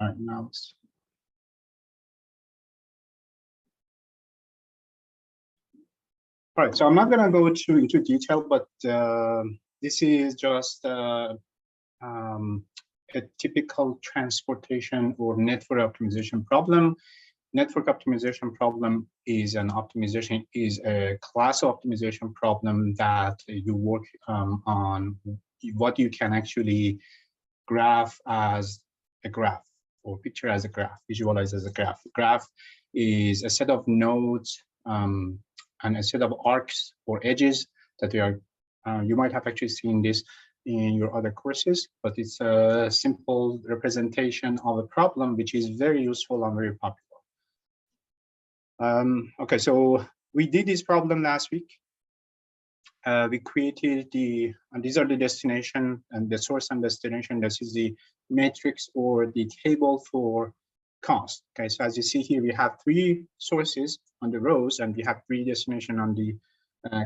All right, now. All right, so I'm not going to go into detail, but this is just a typical transportation or network optimization problem. Network optimization problem is a class of optimization problem that you work on what you can actually graph as a graph, or picture as a graph, visualize as a graph. Graph is a set of nodes and a set of arcs or edges that we are, you might have actually seen this in your other courses, but it's a simple representation of a problem which is very useful and very popular. Okay, so we did this problem last week. We created and these are the destination and the source and destination. This is the matrix or the table for cost. Okay, so as you see here, we have 3 sources on the rows and we have 3 destination on the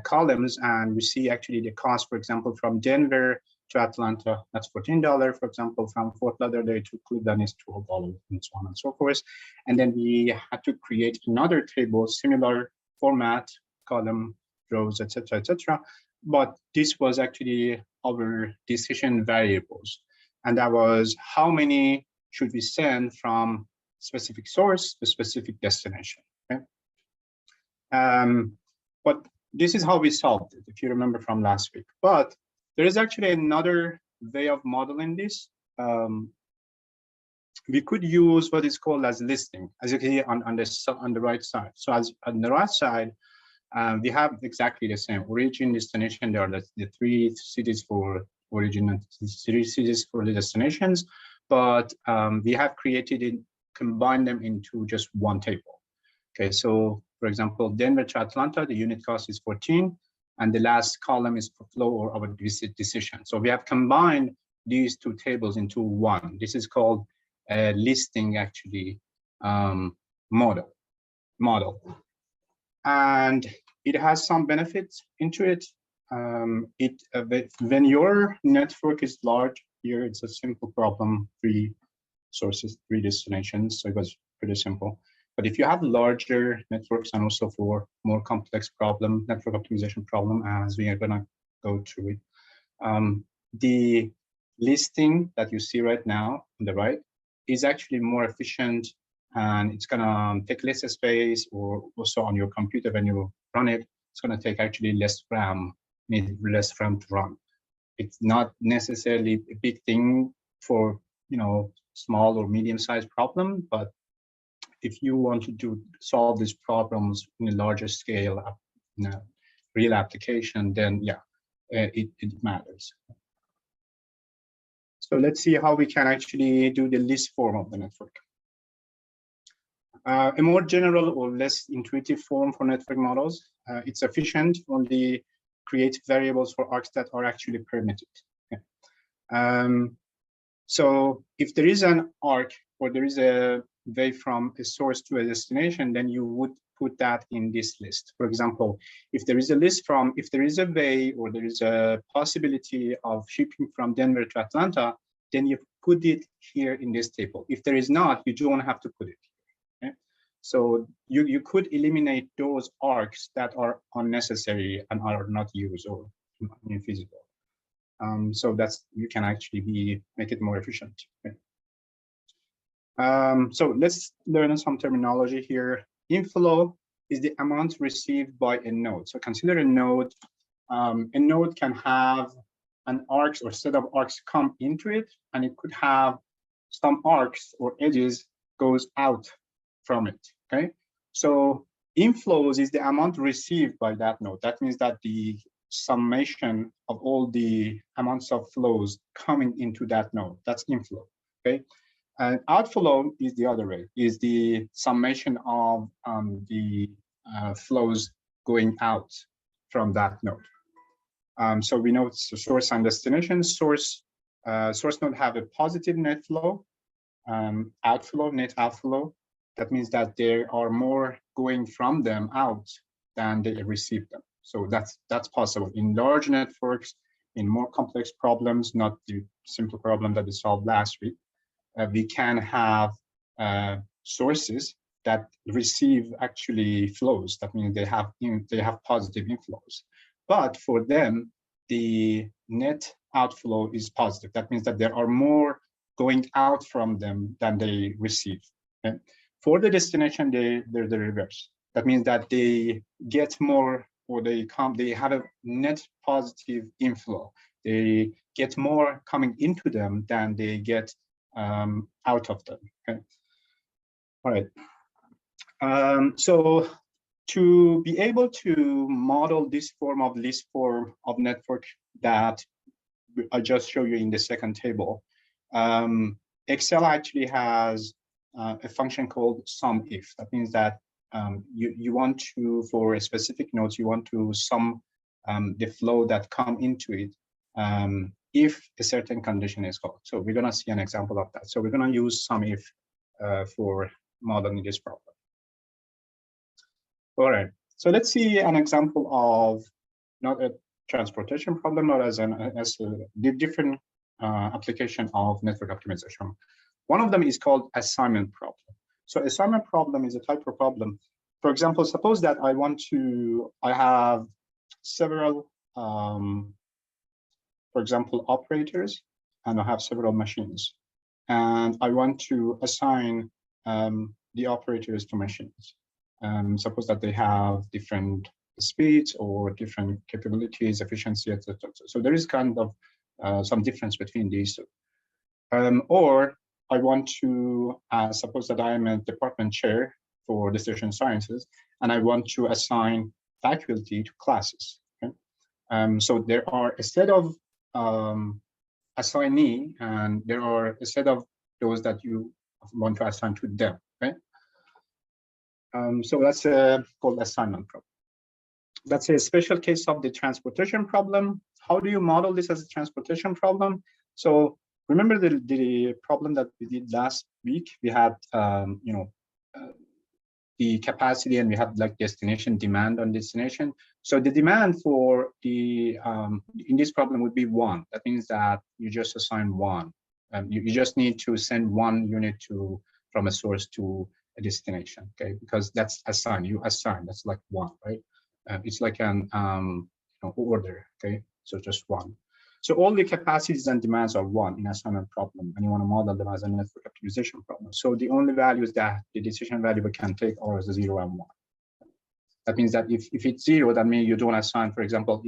columns, and we see actually the cost, for example, from Denver to Atlanta, that's $14. For example, from Fort Lauderdale to Cleveland is $12, and so on and so forth. And then we had to create another table, similar format, column, rows, etc., etc. But this was actually our decision variables, and that was how many should we send from specific source to specific destination. Okay? But this is how we solved it, if you remember from last week. But there is actually another way of modeling this. We could use what is called as listing, as you can see on the right side. So as on the right side, we have exactly the same origin, destination. There are the 3 cities for origin and 3 cities for the destinations, but we have created it, combined them into just one table. Okay, so for example, Denver to Atlanta, the unit cost is 14, and the last column is for flow or our decision. So we have combined these 2 tables into one. This is called a listing, actually, model. And it has some benefits into it. When your network is large, here it's a simple problem, 3 sources, 3 destinations, so it was pretty simple. But if you have larger networks and also for more complex problem, network optimization problem, as we are gonna go through it, the listing that you see right now on the right is actually more efficient, and it's gonna take less space, or also on your computer when you run it, it's gonna take actually less RAM, need less RAM to run. It's not necessarily a big thing for, you know, small or medium-sized problem, but if you want to solve these problems in a larger scale, in a real application, then yeah, it matters. So let's see how we can actually do the list form of the network. A more general or less intuitive form for network models. It's efficient, only create variables for arcs that are actually permitted. Okay. So if there is an arc, or there is a way from a source to a destination, then you would put that in this list. For example, if there is a way, or there is a possibility of shipping from Denver to Atlanta, then you put it here in this table. If there is not, you don't have to put it here. Okay? So you could eliminate those arcs that are unnecessary and are not used or infeasible. So that's, you can actually make it more efficient. Okay? So let's learn some terminology here. Inflow is the amount received by a node. So consider a node. A node can have an arcs or set of arcs come into it, and it could have some arcs or edges goes out from it. Okay, so inflows is the amount received by that node. That means that the summation of all the amounts of flows coming into that node, that's inflow. Okay. And outflow is the other way, is the summation of the flows going out from that node. So we know it's source and destination. Source node have a positive net flow, outflow, net outflow. That means that there are more going from them out than they receive them. So that's possible in large networks, in more complex problems, not the simple problem that we solved last week. we can have sources that receive actually flows. That means they have positive inflows, but for them the net outflow is positive. That means that there are more going out from them than they receive. Okay? For the destination, they're the reverse. That means that they get more, or they have a net positive inflow. They get more coming into them than they get out of them. Okay. All right. So to be able to model this form of least form of network that I just showed you in the second table, Excel actually has a function called SUMIF. That means that you want to, for a specific nodes, you want to sum the flow that come into it if a certain condition is called. So we're going to see an example of that. So we're going to use SUMIF for modeling this problem. All right, so let's see an example of not a transportation problem, not as a different application of network optimization. One of them is called assignment problem. So assignment problem is a type of problem. For example, suppose that I have several, for example, operators, and I have several machines, and I want to assign the operators to machines. Suppose that they have different speeds or different capabilities, efficiency, etc. So there is kind of some difference between these two. Or I want to suppose that I am a department chair for decision sciences, and I want to assign faculty to classes. Okay? So there are a set of assignee, and there are a set of those that you want to assign to them. Okay? So that's called assignment problem. That's a special case of the transportation problem. How do you model this as a transportation problem? So remember the problem that we did last week? We had the capacity, and we have like destination demand on destination. So the demand for the in this problem would be 1. That means that you just assign 1. You just need to send 1 unit from a source to a destination, okay? Because that's assigned. You assign. That's like 1, right? It's like an order, okay? So just 1. So all the capacities and demands are 1 in assignment problem, and you want to model them as a network optimization problem. So the only values that the decision variable can take are 0 and 1. That means that if it's 0, that means you don't assign. For example,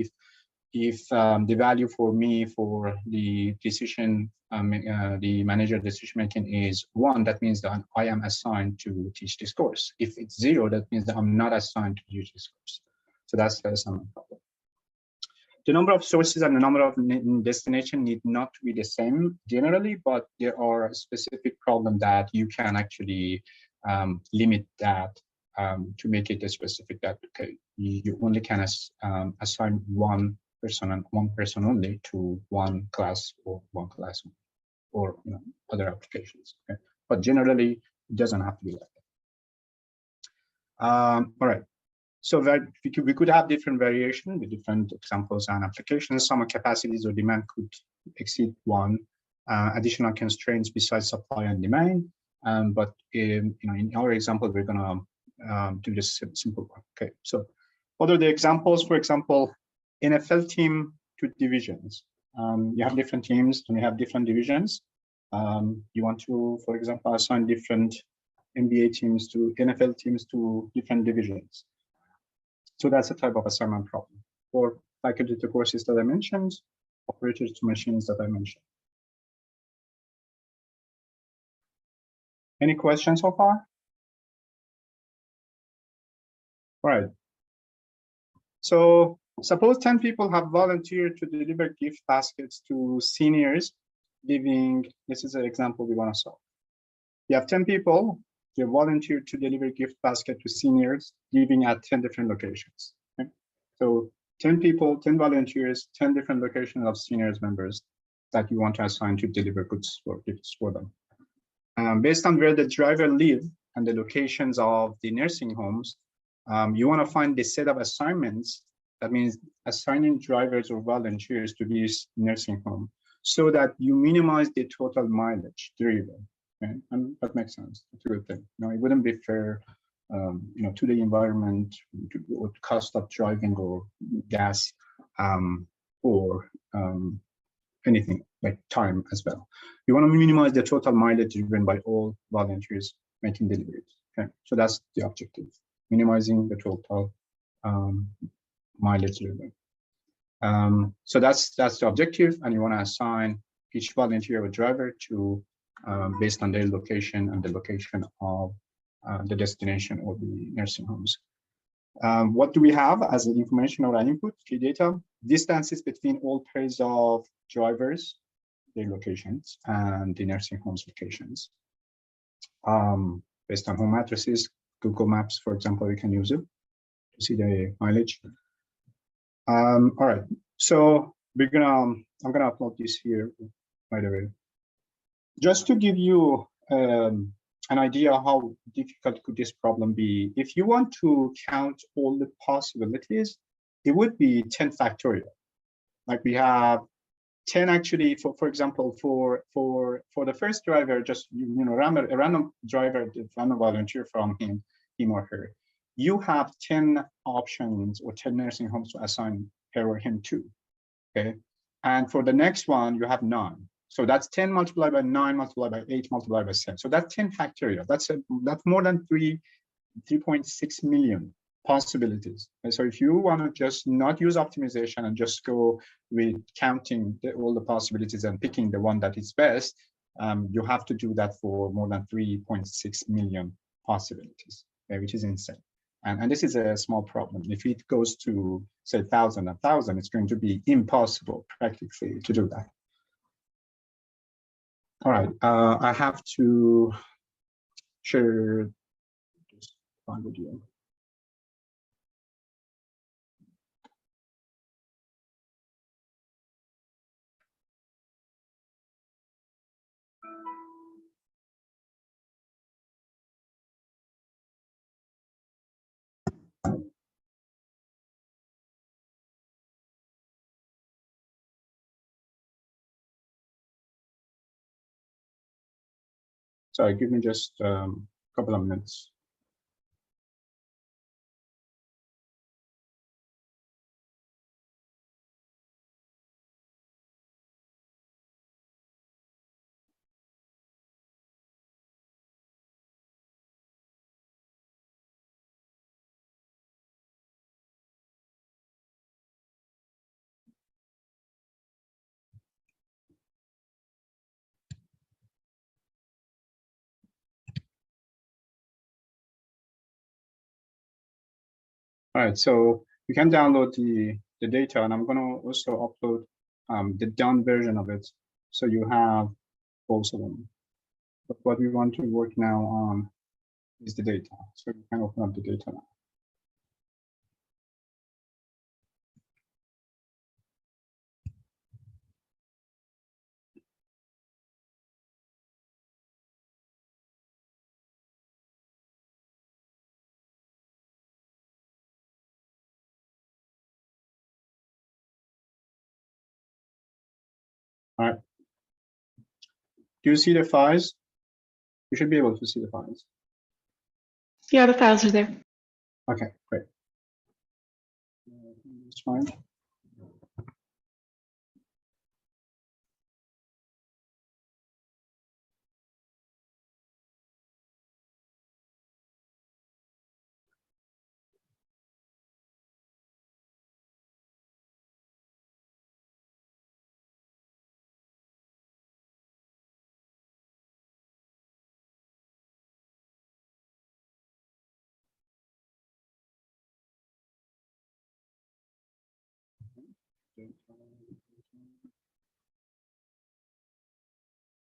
if the value for me for the decision, the manager decision making is 1, that means that I am assigned to teach this course. If it's 0, that means that I'm not assigned to teach this course. So that's the assignment problem. The number of sources and the number of destination need not to be the same generally, but there are specific problems that you can actually limit that to make it a specific that okay, you only can assign 1 person and 1 person only to 1 class or 1 class or other applications. Okay? But generally, it doesn't have to be like that. All right. So that we could have different variation with different examples and applications. Some capacities or demand could exceed 1. Additional constraints besides supply and demand. But in our example, we're gonna do this simple one. Okay. So what are the examples? For example, NFL team to divisions. You have different teams and you have different divisions. You want to, for example, assign different NBA teams to NFL teams to different divisions. So that's a type of assignment problem. For faculty to courses that I mentioned, operators to machines that I mentioned. Any questions so far? All right. So suppose 10 people have volunteered to deliver gift baskets to seniors living. This is an example we want to solve. You have 10 people. They volunteered to deliver gift basket to seniors living at 10 different locations. Okay? So 10 people, 10 volunteers, 10 different locations of seniors members that you want to assign to deliver goods or gifts for them. Based on where the driver lives and the locations of the nursing homes, you want to find the set of assignments. That means assigning drivers or volunteers to this nursing home so that you minimize the total mileage driven. Okay? And that makes sense. It's a good thing. It wouldn't be fair, to the environment, or cost of driving, or gas, or anything like time as well. You want to minimize the total mileage driven by all volunteers making deliveries. Okay, so that's the objective: minimizing the total mileage driven. So that's the objective, and you want to assign each volunteer or driver to based on their location and the location of the destination or the nursing homes. What do we have as an information or an input? Key data: distances between all pairs of drivers, their locations, and the nursing homes locations. Based on home addresses, Google Maps, for example, we can use it to see the mileage. All right, so I'm gonna upload this here, by the way, just to give you an idea how difficult could this problem be. If you want to count all the possibilities, it would be 10 factorial. Like we have 10 actually, for example, for the first driver, just a random driver, the random volunteer from him or her, you have 10 options or 10 nursing homes to assign her or him to. Okay, and for the next one you have 9. So that's 10 multiplied by 9 multiplied by 8 multiplied by 7. So that's 10 factorial. That's more than 3.6 million possibilities. And so if you want to just not use optimization and just go with counting all the possibilities and picking the one that is best, you have to do that for more than 3.6 million possibilities, which is insane. And this is a small problem. If it goes to, say, 1,000, it's going to be impossible practically to do that. All right, I have to share this video. Sorry, give me just a couple of minutes. All right, so you can download the data, and I'm going to also upload the done version of it, so you have both of them. But what we want to work now on is the data. So you can open up the data now. All right. Do you see the files? You should be able to see the files. Yeah, the files are there. Okay, great. That's fine.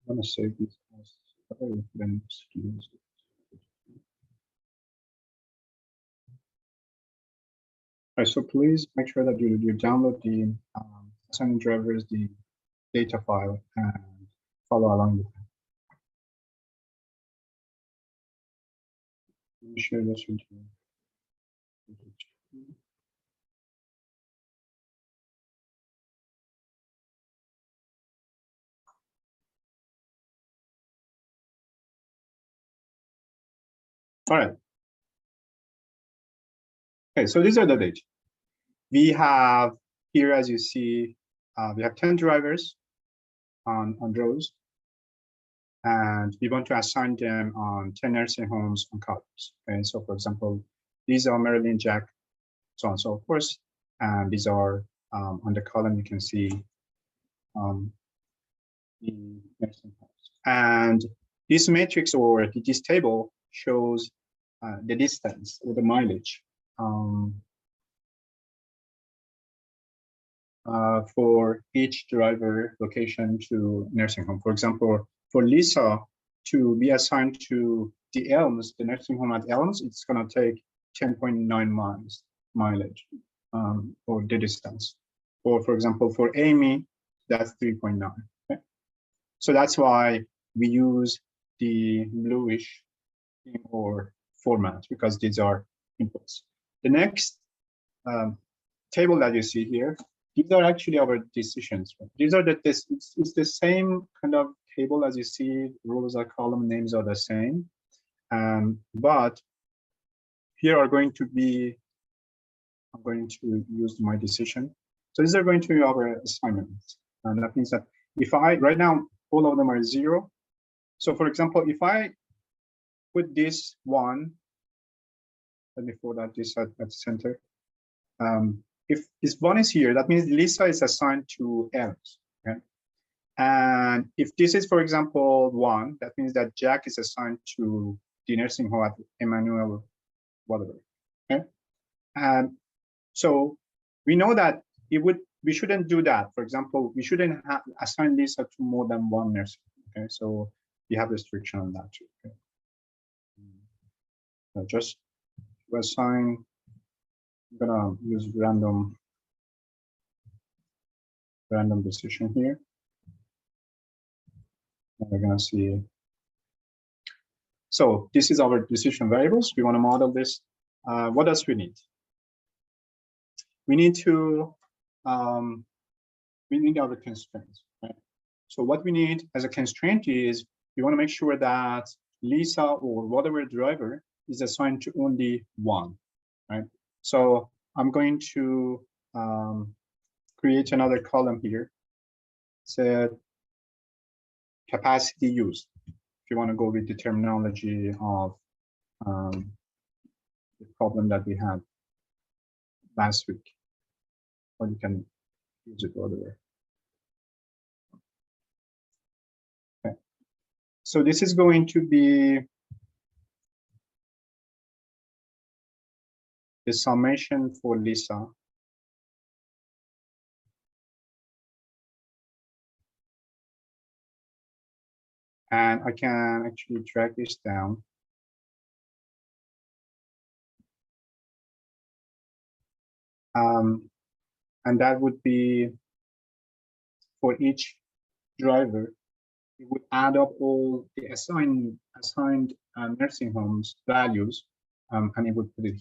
I'm going to save these as then use it. All right, so please make sure that you download the assigning drivers, the data file, and follow along with it. Let me share this with you. All right. Okay, so these are the data. We have here, as you see, we have 10 drivers on rows, and we want to assign them on 10 nursing homes on columns. Okay, so for example, these are Marilyn, Jack, so on and so forth, and these are on the column you can see the nursing homes. And this matrix or this table shows the distance or the mileage for each driver location to nursing home. For example, for Lisa to be assigned to the Elms, the nursing home at Elms, it's going to take 10.9 mileage for the distance. Or for example, for Amy, that's 3.9. Okay? So that's why we use the bluish or format, because these are inputs. The next table that you see here, these are actually our decisions. These are it's the same kind of table as you see, rows or column names are the same. But here are going to be, I'm going to use my decision. So these are going to be our assignments. And that means that if right now, all of them are 0. So for example, if I put this one, let me forward this at the center. If this one is here, that means Lisa is assigned to Elms. Okay? And if this is, for example, 1, that means that Jack is assigned to the nursing home at Emmanuel, whatever. Okay? And so we know that we shouldn't do that. For example, we shouldn't assign Lisa to more than 1 nursing. Okay, so we have restriction on that too. Okay? So just to assign, I'm gonna use random decision here. And we're gonna see. So this is our decision variables. We want to model this. What else we need? We need to we need our constraints. Right? So what we need as a constraint is we want to make sure that Lisa or whatever driver is assigned to only 1. Right? So I'm going to create another column here. Said capacity used. If you want to go with the terminology of the problem that we had last week, or you can use it otherwise. Okay. So this is going to be the summation for Lisa. And I can actually drag this down. And that would be for each driver, it would add up all the assigned nursing homes values, and it would put it.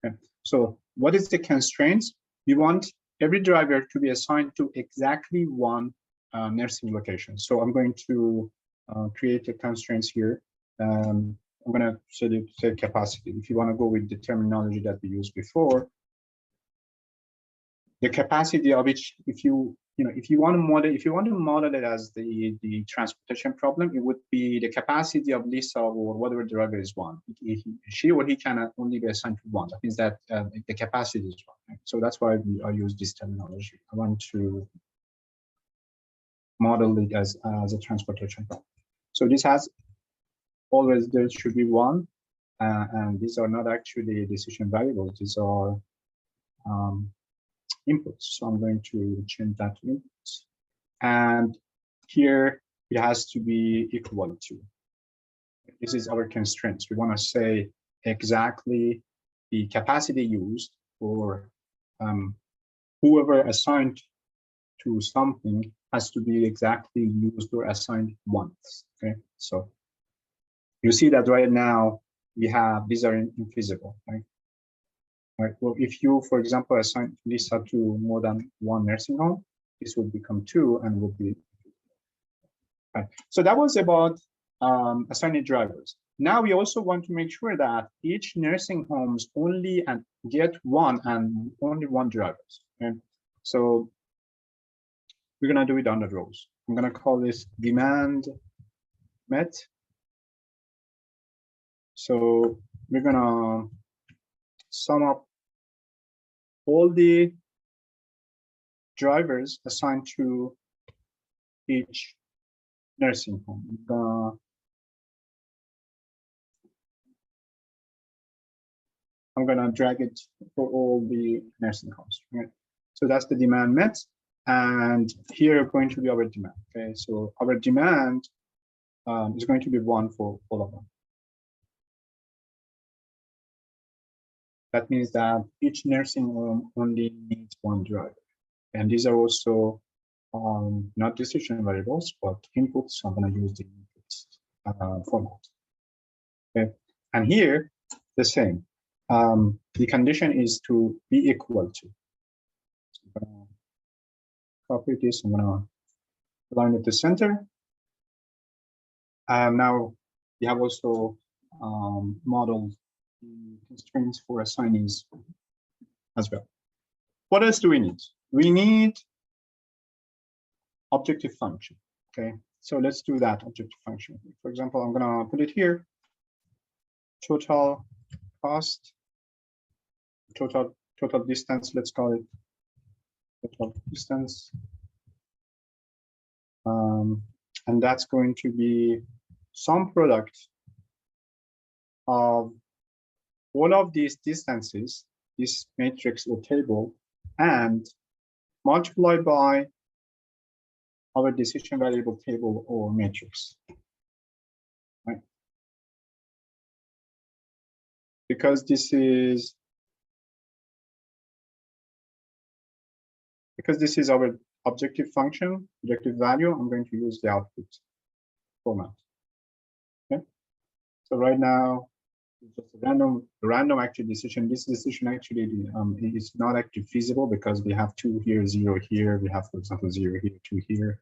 Okay. So what is the constraints? We want every driver to be assigned to exactly 1 nursing location. So I'm going to create the constraints here. I'm going to say capacity. If you want to go with the terminology that we used before, the capacity of each, if you want to model it as the transportation problem, it would be the capacity of Lisa or whatever driver is 1. She or he can only be assigned to 1. That means that the capacity is 1. Right? So that's why I use this terminology. I want to model it as a transportation problem. So this has always, there should be 1, and these are not actually decision variables. These are inputs. So I'm going to change that to inputs. And here it has to be equal to. This is our constraints. We want to say exactly the capacity used for whoever assigned to something has to be exactly used or assigned once. Okay, so you see that right now we have, these are infeasible, right? Right. Well, if you, for example, assign Lisa to more than 1 nursing home, this would become 2 and would be. Right. So that was about assigning drivers. Now we also want to make sure that each nursing homes only and get one and only one drivers. Okay? So we're gonna do it on the rows. I'm gonna call this demand met. So we're gonna sum up all the drivers assigned to each nursing home. I'm gonna drag it for all the nursing homes. Right? So that's the demand met, and here going to be our demand. Okay, so our demand is going to be 1 for all of them. That means that each nursing home only needs 1 driver, and these are also not decision variables, but inputs. So I'm going to use the inputs format. Okay, and here the same. The condition is to be equal to. So I'm going to copy this. I'm going to align it to center. Now we have also modeled the constraints for assignees as well. What else do we need? We need objective function. Okay, so let's do that objective function. For example, I'm gonna put it here. Total cost, total distance. Let's call it total distance, and that's going to be some product of all of these distances, this matrix or table, and multiplied by our decision variable table or matrix. Right? Because this is our objective function, objective value, I'm going to use the output format. Okay. So right now, it's just a random actual decision. This decision actually is not actually feasible because we have 2 here, 0 here. We have, for example, 0 here, 2 here.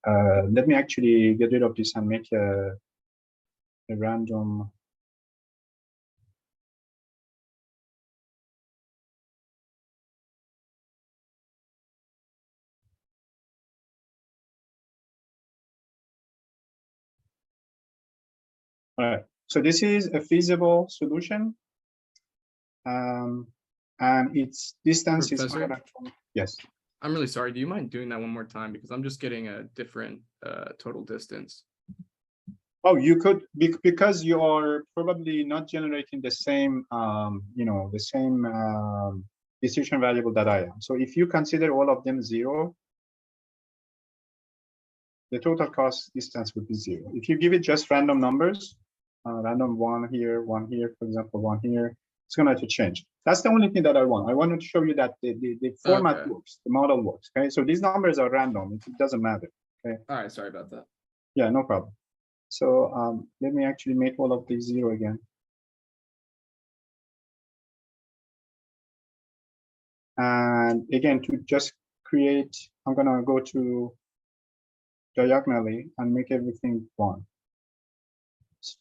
Let me actually get rid of this and make a random. All right, so this is a feasible solution, and its distance Professor? is yes. I'm really sorry. Do you mind doing that one more time? Because I'm just getting a different total distance. Oh, you could, because you are probably not generating the same, the same decision variable that I am. So if you consider all of them 0, the total cost distance would be 0. If you give it just random numbers, random 1 here, for example, 1 here, it's going to change. That's the only thing that I want. I wanted to show you that the format works, the model works. Okay, so these numbers are random. It doesn't matter. Okay. All right, sorry about that. Yeah, no problem. So let me actually make all of these 0 again. And again, to just create, I'm going to go to diagonally and make everything 1.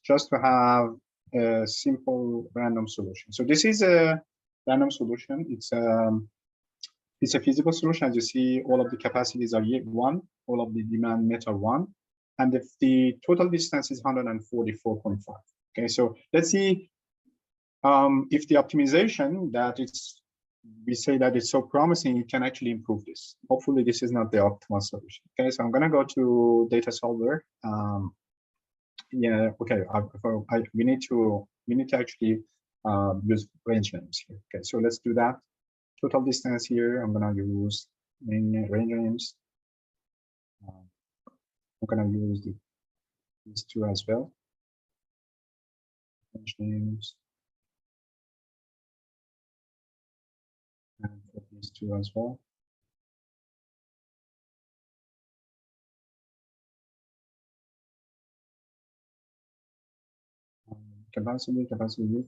Just to have a simple random solution. So this is a random solution. It's a feasible solution. As you see, all of the capacities are 1, all of the demand met are 1, and if the total distance is 144.5. Okay, so let's see if the optimization that we say that it's so promising, it can actually improve this. Hopefully, this is not the optimal solution. Okay, so I'm going to go to data solver. Yeah, okay. We need to actually use range names here. Okay, so let's do that. Total distance here. I'm gonna use main range names. I'm gonna use these 2 as well. Range names. And for these 2 as well. Capacity,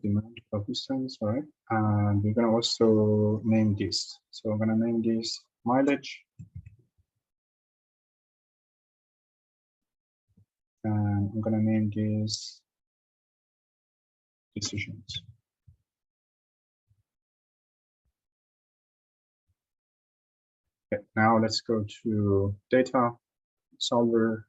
demand, distance, all right? And we're gonna also name this. So I'm gonna name this mileage. And I'm gonna name this decisions. Okay, now let's go to data solver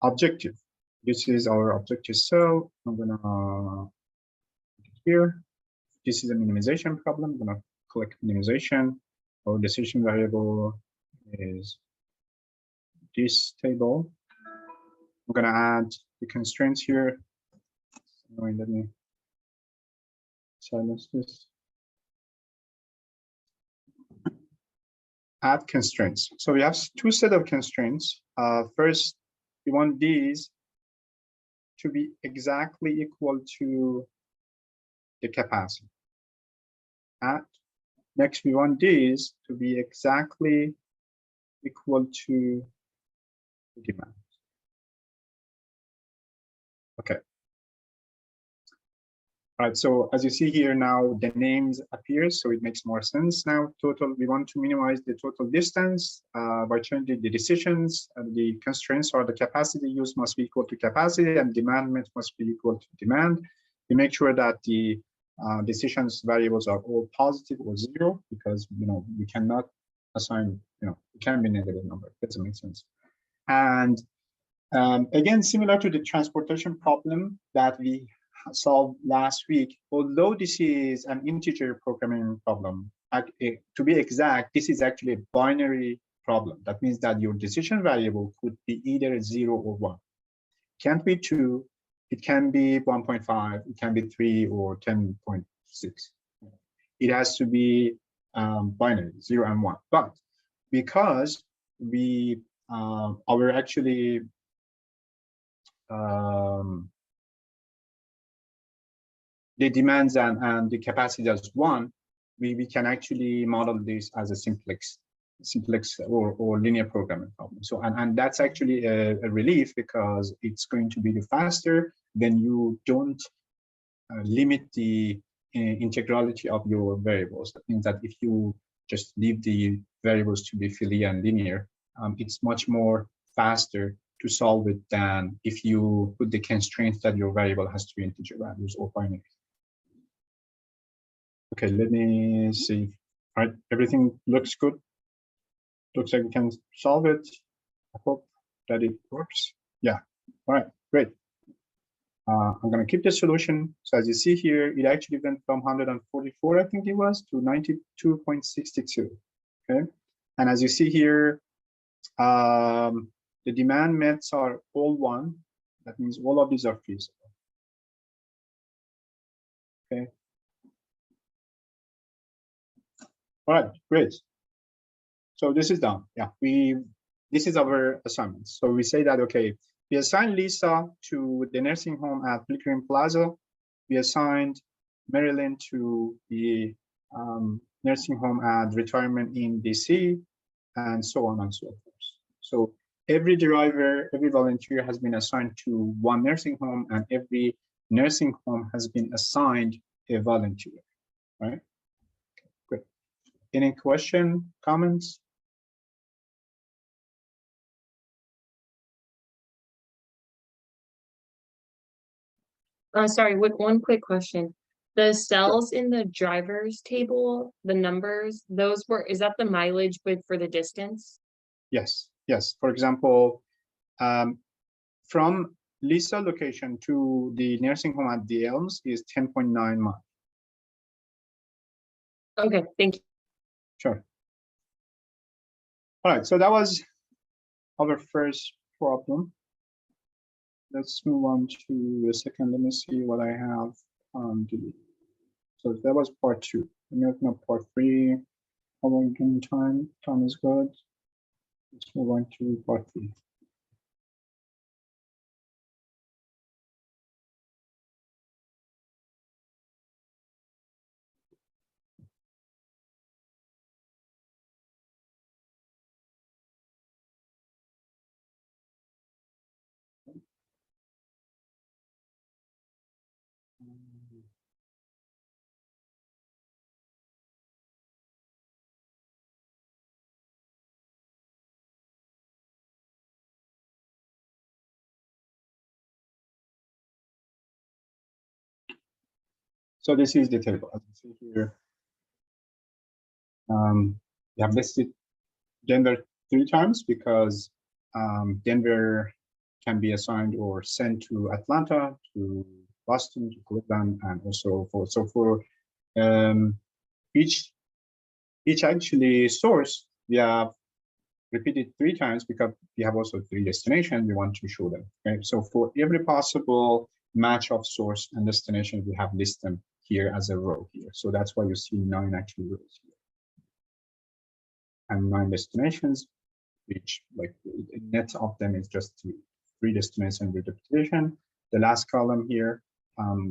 objective. This is our objective cell. I'm gonna put it here. This is a minimization problem. I'm gonna click minimization. Our decision variable is this table. I'm gonna add the constraints here. Let me silence this. Add constraints. So we have two set of constraints. First, we want these to be exactly equal to the capacity. Next, we want these to be exactly equal to the demand. Okay. All right, so as you see here now, the names appear, so it makes more sense now. Total, we want to minimize the total distance by changing the decisions, and the constraints or the capacity used must be equal to capacity, and demand must be equal to demand. We make sure that the decisions variables are all positive or zero, because we cannot assign, it can be negative number. It doesn't make sense. And again, similar to the transportation problem that we solved last week, although this is an integer programming problem, to be exact, this is actually a binary problem. That means that your decision variable could be either 0 or 1. It can't be 2, it can be 1.5, it can be 3 or 10.6. It has to be binary, 0 and 1. But because we our actually the demands and the capacity as 1, we can actually model this as a simplex or linear programming problem. So and that's actually a relief, because it's going to be faster when you don't limit the integrality of your variables. That means that if you just leave the variables to be Philly and linear, it's much more faster to solve it than if you put the constraints that your variable has to be integer values or binary. Okay, let me see. All right, everything looks good. Looks like we can solve it. I hope that it works. Yeah, all right, great. I'm going to keep the solution. So as you see here, it actually went from 144, I think it was, to 92.62. Okay, and as you see here, the demand mets are all 1. That means all of these are feasible. Okay. All right, great. So this is done. Yeah, this is our assignment. So we say that, okay, we assigned Lisa to the nursing home at Pickering Plaza. We assigned Marilyn to the nursing home at Retirement in DC, and so on and so forth. So every driver, every volunteer has been assigned to one nursing home, and every nursing home has been assigned a volunteer, right? Great. Any question, comments? Sorry, one quick question. The cells in the drivers table, the numbers, is that the mileage for the distance? Yes, yes. For example, from Lisa location to the nursing home at the Elms is 10.9 miles. Okay, thank you. Sure. All right, so that was our first problem. Let's move on to the second. Let me see what I have on the. So that was part 2. Let me open up part 3. How long in time? Time is good. Let's move on to part 3. So this is the table. As you see here, we have listed Denver 3 times because Denver can be assigned or sent to Atlanta, to Boston, to Cleveland, and also for each actually source we have repeated 3 times because we have also 3 destinations we want to show them. Okay, so for every possible match of source and destination, we have listed them here as a row here. So that's why you see 9 actual rows here and 9 destinations, which like the net of them is just 3 destinations with repetition. The last column here,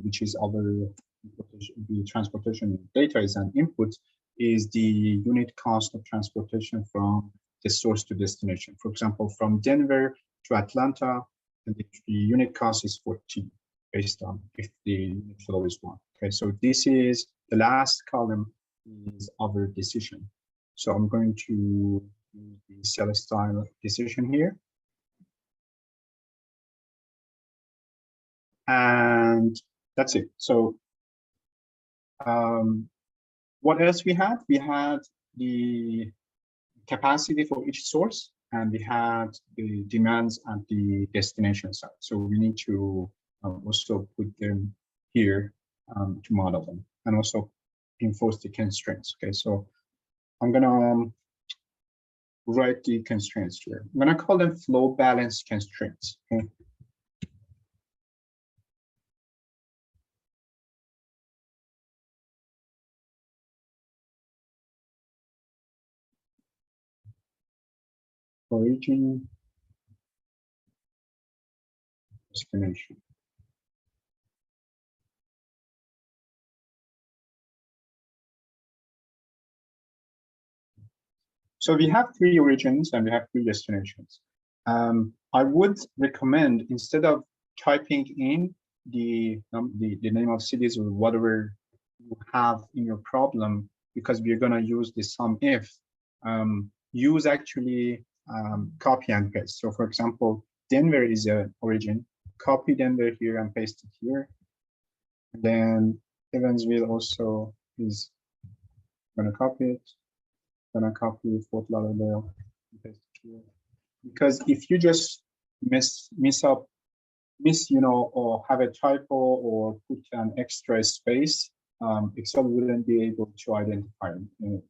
which is the transportation data is an input, is the unit cost of transportation from the source to destination. For example, from Denver to Atlanta, and the unit cost is 14 based on if the unit flow is 1. Okay, so this is the last column is our decision. So I'm going to use the cell style decision here. And that's it. So what else we had? We had the capacity for each source, and we had the demands at the destination side. So we need to also put them here to model them, and also enforce the constraints. Okay, so I'm gonna write the constraints here. I'm gonna call them flow balance constraints. Okay. Origin, destination. So we have 3 origins and we have 3 destinations. I would recommend, instead of typing in the name of cities or whatever you have in your problem, because we're going to use the sum if, use actually copy and paste. So for example, Denver is an origin. Copy Denver here and paste it here. And then Evansville also is going to copy it. Gonna copy Fort Lauderdale and paste it here. Because if you just miss or have a typo or put an extra space, Excel wouldn't be able to identify it. It's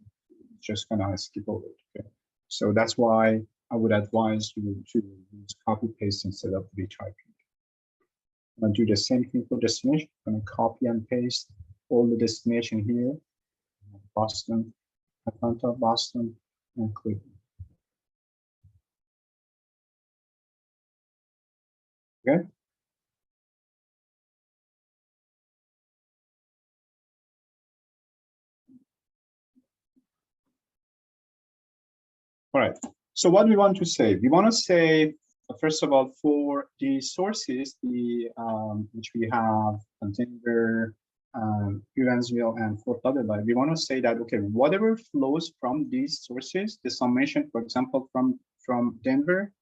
just gonna skip over it. Okay? So that's why I would advise you to use copy paste instead of retyping. I'm gonna do the same thing for destination. I'm gonna copy and paste all the destination here. Boston, Atlanta, Boston, and Cleveland. Okay. All right. So what we want to say? We want to say, first of all, for the sources, which we have Denver, Evansville, and Fort Lauderdale, we want to say that, okay, whatever flows from these sources, the summation, for example, from Denver,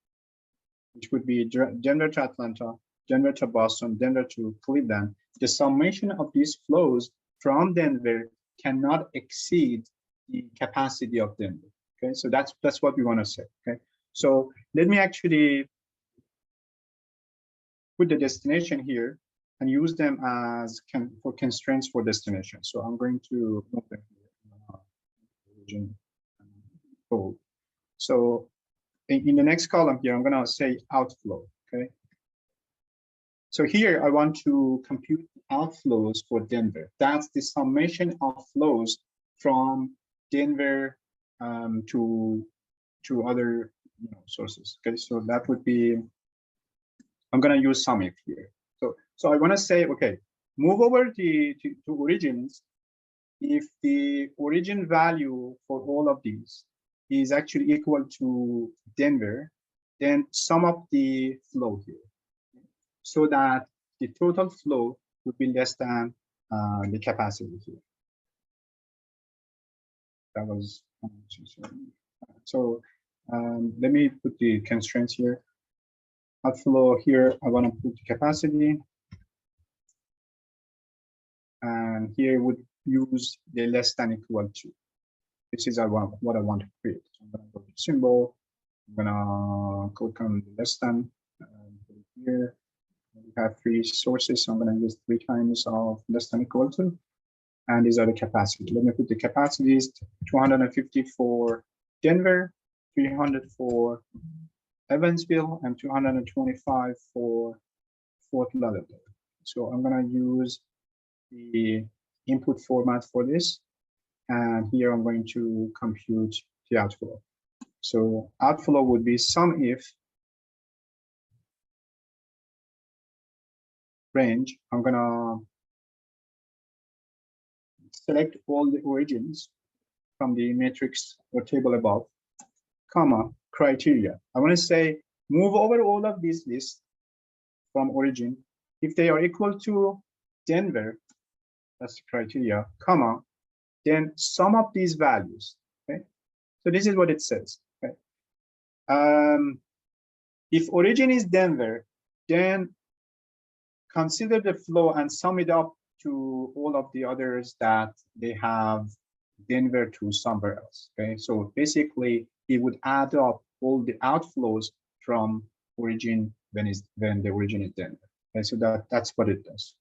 which would be Denver to Atlanta, Denver to Boston, Denver to Cleveland, the summation of these flows from Denver cannot exceed the capacity of Denver. Okay, so that's what we want to say. Okay, so let me actually put the destination here and use them as for constraints for destination. So I'm going to move them here, region bold. So in the next column here, I'm going to say outflow. Okay. So here I want to compute outflows for Denver. That's the summation of flows from Denver to other sources. Okay, so that would be, I'm going to use sum if here. So I want to say, okay, move over to origins. If the origin value for all of these is actually equal to Denver, then sum up the flow here, so that the total flow would be less than the capacity here. That was so. Let me put the constraints here. Outflow here, I want to put the capacity. and here would use the less than equal to. This is what I want to create. So I'm gonna go to symbol. I'm gonna click on the less than and put it here. We have 3 sources, so I'm gonna use 3 times of less than equal to. And these are the capacity. Let me put the capacities: 250 for Denver, 300 for Evansville, and 225 for Fort Lauderdale. So I'm gonna use the input format for this, and here I'm going to compute the outflow. So outflow would be sum if range. I'm gonna select all the origins from the matrix or table above, comma, criteria. I want to say move over all of these lists from origin if they are equal to Denver, that's the criteria, comma, then sum up these values. Okay, so this is what it says. Okay, if origin is Denver, then consider the flow and sum it up to all of the others that they have Denver to somewhere else. Okay, so basically it would add up all the outflows from origin when the origin is Denver. Okay, so that's what it does.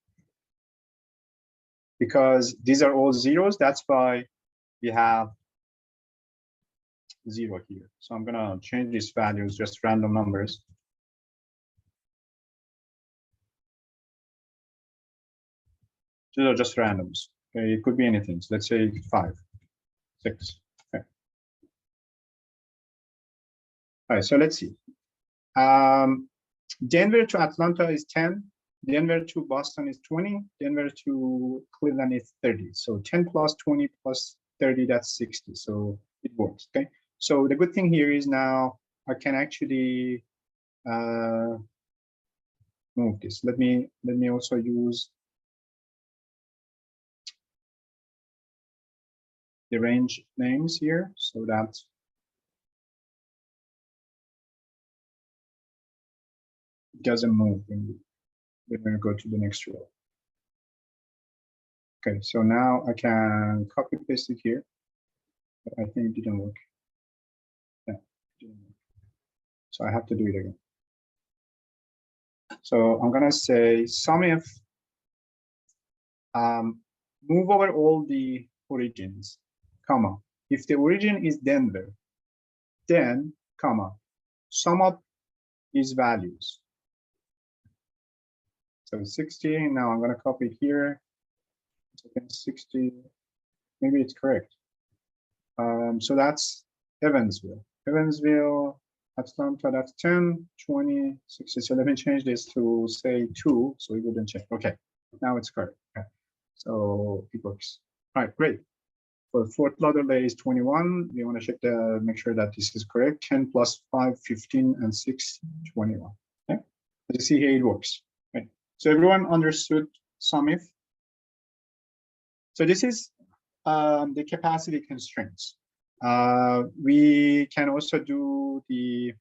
Because these are all zeros, that's why we have 0 here. So I'm gonna change these values, just random numbers. These are just randoms. Okay, it could be anything. So let's say 5, 6. Okay. All right, so let's see. Denver to Atlanta is 10. Denver to Boston is 20. Denver to Cleveland is 30. So 10 plus 20 plus 30, that's 60. So it works. Okay. So the good thing here is now I can actually move this. Let me also use the range names here so that it doesn't move when we're going to go to the next row. Okay, so now I can copy paste it here, but I think it didn't work. Yeah, it didn't work. So I have to do it again. So I'm gonna say sum if move over all the origins, comma. If the origin is Denver, then comma, sum up these values. So 60, now I'm gonna copy it here. So 60, maybe it's correct. So that's Evansville. Evansville, Atlanta, that's 10, 20, 60. So let me change this to say 2, so it wouldn't change. Okay, now it's correct. Okay. So it works. All right, great. For Fort Lauderdale is 21. We want to check make sure that this is correct. 10 plus 5, 15, and 6, 21. Okay. As you see here, it works. Okay. So everyone understood sum if. So this is the capacity constraints. We can also do we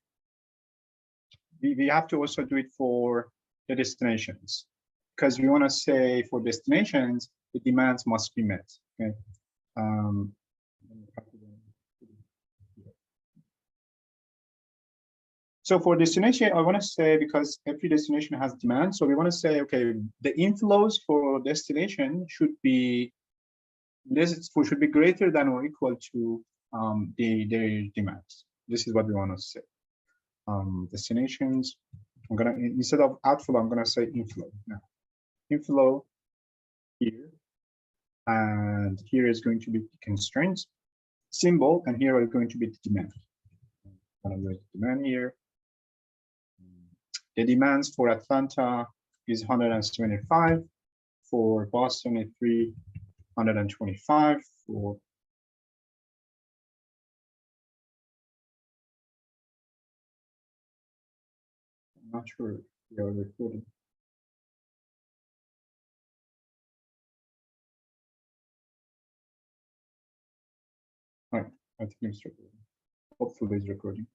have to also do it for the destinations, because we want to say for destinations, the demands must be met. Okay. So for destination, I want to say, because every destination has demand, so we want to say, okay, the inflows for destination should be greater than or equal to their demands. This is what we want to say. Destinations, I'm gonna, instead of outflow, I'm gonna say inflow now. Inflow here, and here is going to be the constraints symbol, and here are going to be the demand. I'm gonna write demand here. The demands for Atlanta is 175. For Boston is 325. For I'm not sure if we are recording. All right, I think it's recording. Hopefully it's recording.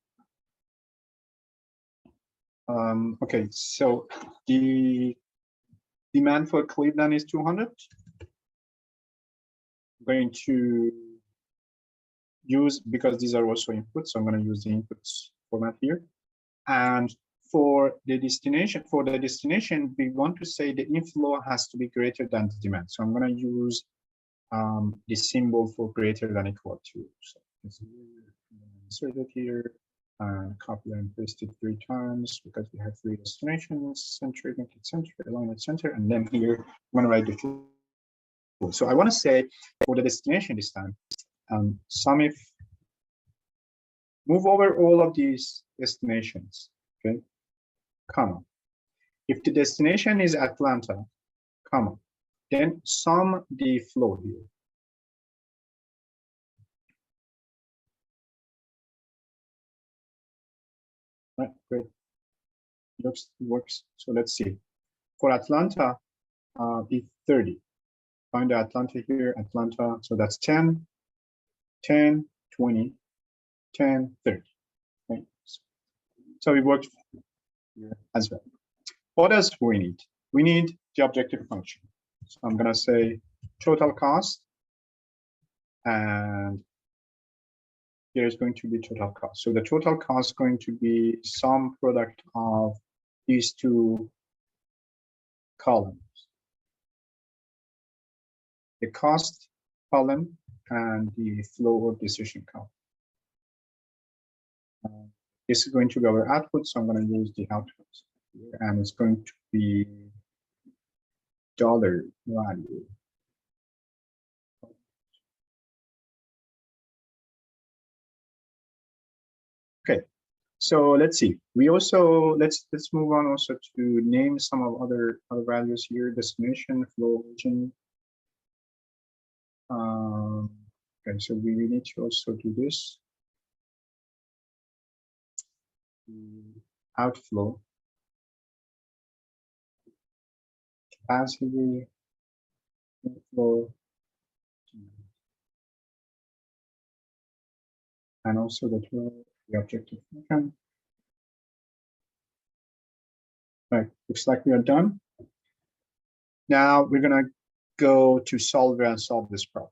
Okay, so the demand for Cleveland is 200. going to use, because these are also inputs, so I'm going to use the inputs format here. And for the destination, we want to say the inflow has to be greater than the demand. So I'm going to use the symbol for greater than equal to. So insert it here, copy and paste it 3 times because we have 3 destinations: center, make it center, align it center, and then here I'm going to write the flow. So I want to say for the destination this time, sum if, move over all of these destinations, okay, comma. If the destination is Atlanta, comma, then sum the flow here. Right, great. Works. So let's see. For Atlanta, be 30. Find the Atlanta here, Atlanta. So that's 10, 10, 20, 10, 30. Okay. So it worked here as well. What else we need? We need the objective function. So I'm going to say total cost, and here is going to be total cost. So the total cost is going to be some product of these 2 columns. The cost column and the flow or decision column. This is going to be our output, so I'm going to use the output here, and it's going to be dollar value. Okay, so let's see. We also let's move on also to name some of other values here: destination, flow, origin. Okay, so we need to also do this. Outflow, capacity, inflow, and also the objective function. Right, looks like we are done. Now we're gonna go to Solver and solve this problem.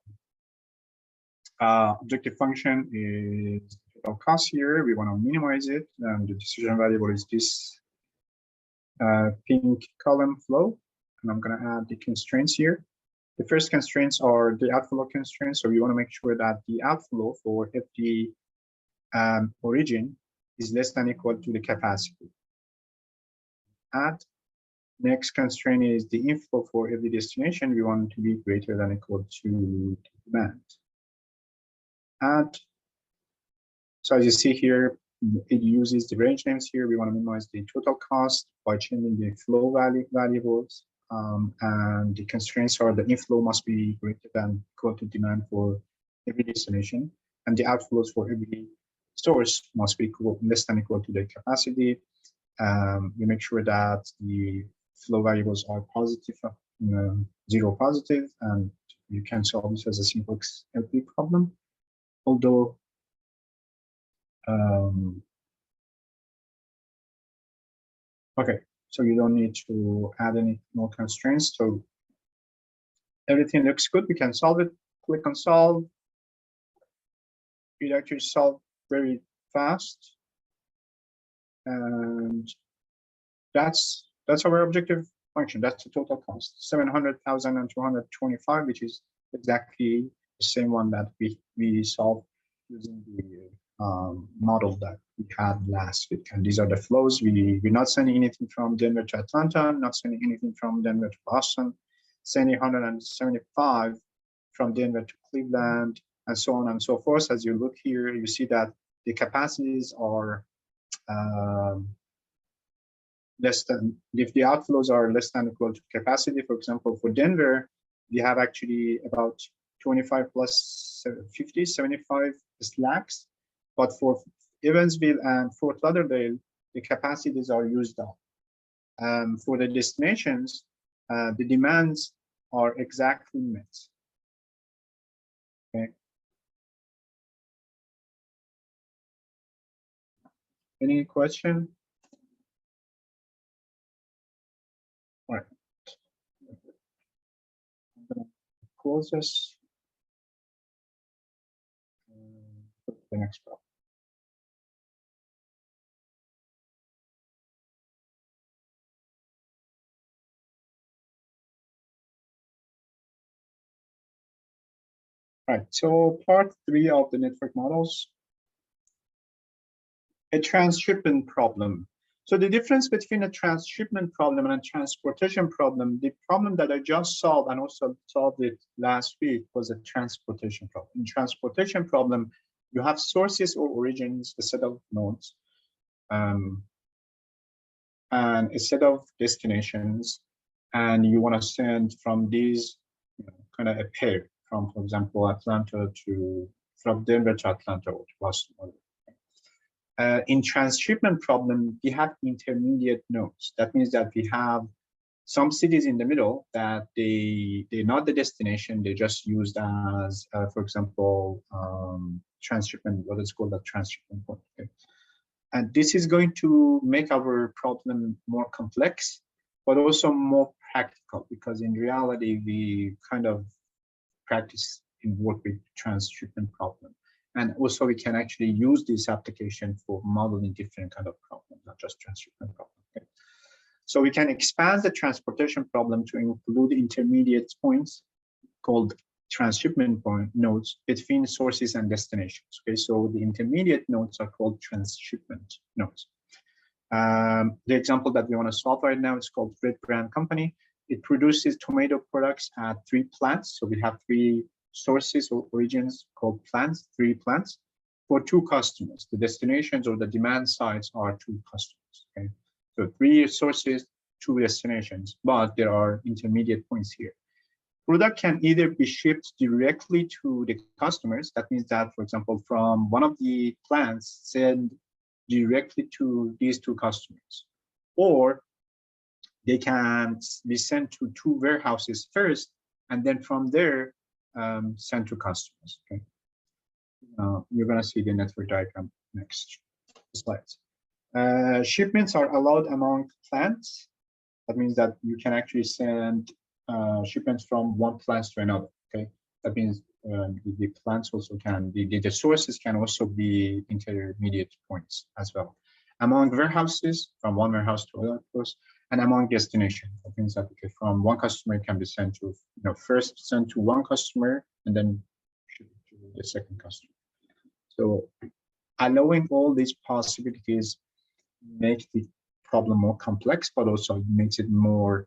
Objective function is total cost here. We want to minimize it, and the decision variable is this pink column flow. And I'm going to add the constraints here. The first constraints are the outflow constraints. So we want to make sure that the outflow for every origin is less than equal to the capacity. Add. Next constraint is the inflow for every destination. We want it to be greater than equal to demand. Add. So as you see here, it uses the range names here. We want to minimize the total cost by changing the flow variables. And the constraints are the inflow must be greater than equal to demand for every destination, and the outflows for every source must be less than equal to the capacity. We make sure that the flow variables are positive, 0 positive, and you can solve this as a simple LP problem. Although okay, so you don't need to add any more constraints. So everything looks good. We can solve it. Click on solve. It actually solved very fast, and that's our objective function. That's the total cost, 700,225, which is exactly the same one that we solved using the model that we had last week. And these are the flows. We're not sending anything from Denver to Atlanta, not sending anything from Denver to Boston, sending 175 from Denver to Cleveland, and so on and so forth. As you look here, you see that the capacities are less than, if the outflows are less than equal to capacity. For example, for Denver, we have actually about 25 plus 50, 75 slacks. But for Evansville and Fort Lauderdale, the capacities are used up. For the destinations, the demands are exactly met. Okay. Any question? All right. I'm gonna close this. the next problem. Right, so part 3 of the network models, a transshipment problem. So the difference between a transshipment problem and a transportation problem, the problem that I just solved and also solved it last week was a transportation problem. In transportation problem, you have sources or origins, a set of nodes, and a set of destinations, and you want to send from these kind of a pair from, for example, from Denver to Atlanta or to Boston. In transshipment problem, we have intermediate nodes. That means that we have some cities in the middle that they're not the destination. They're just used as, for example, transshipment, what is called a transshipment point. Okay? And this is going to make our problem more complex, but also more practical, because in reality, we kind of practice and work with transshipment problem. And also we can actually use this application for modeling different kind of problems, not just transshipment problem. Okay? So we can expand the transportation problem to include intermediate points called transshipment point nodes between sources and destinations. Okay, so the intermediate nodes are called transshipment nodes. The example that we want to solve right now is called Red Brand Company. It produces tomato products at 3 plants. So we have 3 sources or origins called plants, 3 plants for 2 customers. The destinations or the demand sides are 2 customers. Okay, so 3 sources, 2 destinations, but there are intermediate points here. Product can either be shipped directly to the customers. That means that, for example, from one of the plants, send directly to these 2 customers, or they can be sent to 2 warehouses first, and then from there sent to customers. Okay, you're going to see the network diagram next slides. Shipments are allowed among plants. That means that you can actually send shipments from one plant to another. Okay, that means the plants also can, the sources can also be intermediate points as well. Among warehouses, from one warehouse to another, of course, and among destination. That means that okay, from one customer it can be sent to, first sent to one customer and then shipped to the second customer. So allowing all these possibilities make the problem more complex, but also makes it more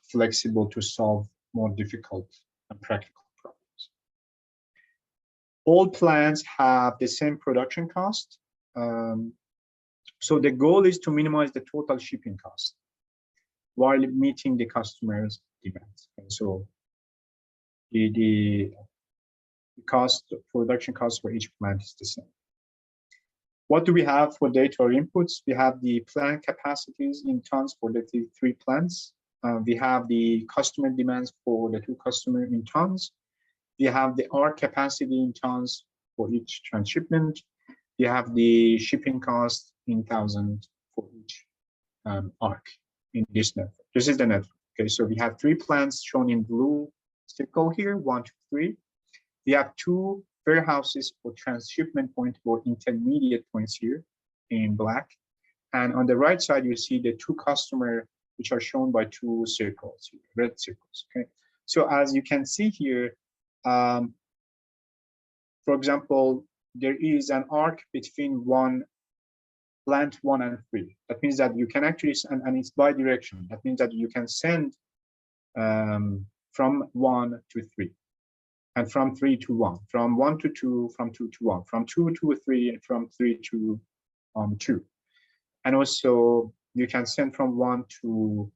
flexible to solve more difficult and practical problems. All plants have the same production cost. So the goal is to minimize the total shipping cost while meeting the customer's demands. And so the production cost for each plant is the same. What do we have for data or inputs? We have the plant capacities in tons for the 3 plants. We have the customer demands for the 2 customers in tons. We have the ARC capacity in tons for each transshipment. We have the shipping cost in thousands for each ARC in this network. This is the network. Okay, so we have 3 plants shown in blue circle here, 1, 2, 3. We have 2 warehouses for transshipment point or intermediate points here in black. And on the right side, you see the 2 customers, which are shown by 2 circles, here, red circles. Okay, so as you can see here, for example, there is an arc between plant 1 and 3. That means that you can actually, and it's bi-directional. That means that you can send from 1 to 3, and from 3 to 1, from 1 to 2, from 2 to 1, from 2 to 3, and from 3 to 2. And also you can send from 1 to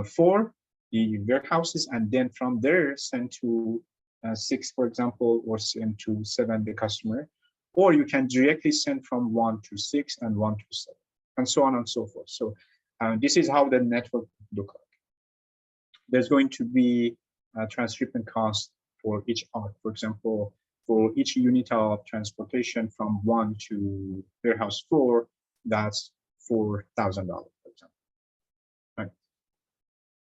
4, the warehouses, and then from there send to 6, for example, or send to 7, the customer. Or you can directly send from 1 to 6 and 1 to 7, and so on and so forth. So this is how the network looks like. There's going to be a transshipment cost for each ARC. For example, for each unit of transportation from 1 to warehouse 4, that's $4,000, for example. Right.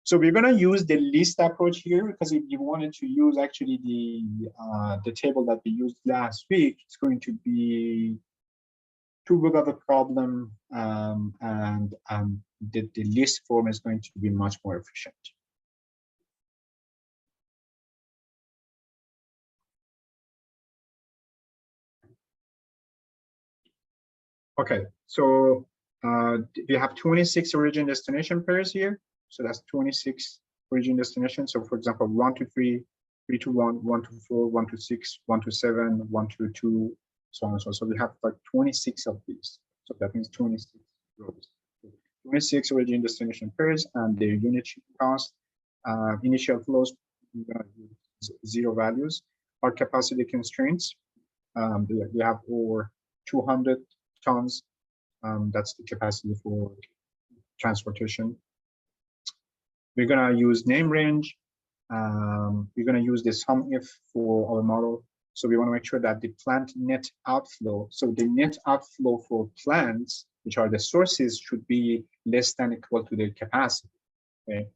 So we're gonna use the list approach here, because if you wanted to use actually the table that we used last week, it's going to be too big of a problem, and the list form is going to be much more efficient. Okay, so we have 26 origin destination pairs here. So that's 26 origin destinations. So for example, 1 to 3, 3 to 1, 1 to 4, 1 to 6, 1 to 7, 1 to 2, so on and so on. So we have like 26 of these. So that means 26 rows. 26 origin destination pairs, and their unit cost, initial flows, 0 values. Our capacity constraints, we have over 200 tons. That's the capacity for transportation. We're gonna use name range. We're gonna use the sum if for our model. So we want to make sure that the plant net outflow, so the net outflow for plants, which are the sources, should be less than equal to their capacity. Okay.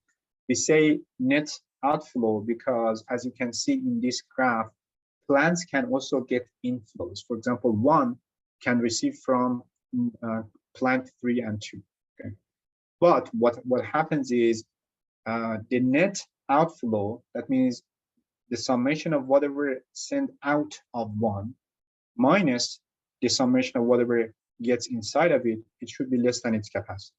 We say net outflow because, as you can see in this graph, plants can also get inflows. For example, 1 can receive from plant 3 and 2. Okay. But what happens is the net outflow, that means the summation of whatever sent out of 1 minus the summation of whatever gets inside of it, it should be less than its capacity.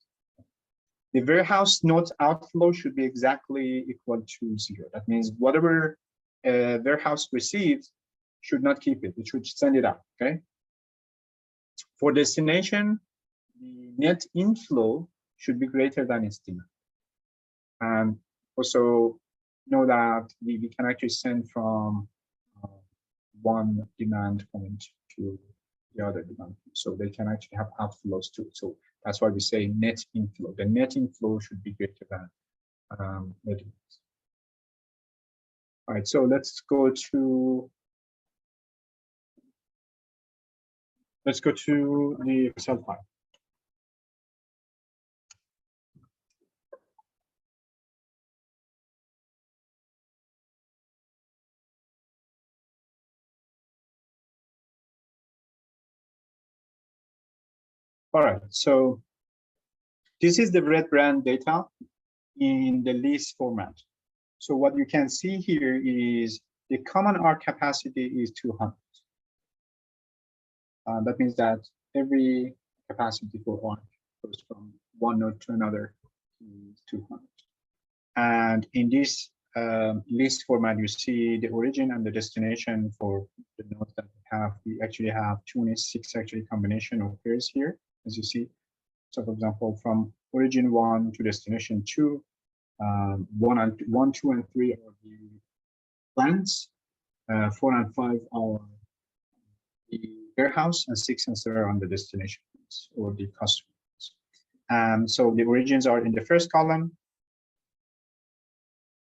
The warehouse note outflow should be exactly equal to 0. That means whatever warehouse receives should not keep it. It should send it out, okay? For destination, the net inflow should be greater than its demand. And also know that we can actually send from one demand point to the other demand. So they can actually have outflows too. So that's why we say net inflow. The net inflow should be greater than net inflows. All right, so let's go to the Excel file. All right, so this is the red brand data in the list format. So what you can see here is the common R capacity is 200. That means that every capacity for R goes from one node to another is 200. And in this list format, you see the origin and the destination for the nodes that we have. We actually have 26 actually combination of pairs here, as you see. So for example, from origin 1 to destination 2, 1, 2, and 3 are the plants, 4 and 5 are the warehouse, and 6 and 7 are on the destination or the customers. So the origins are in the first column.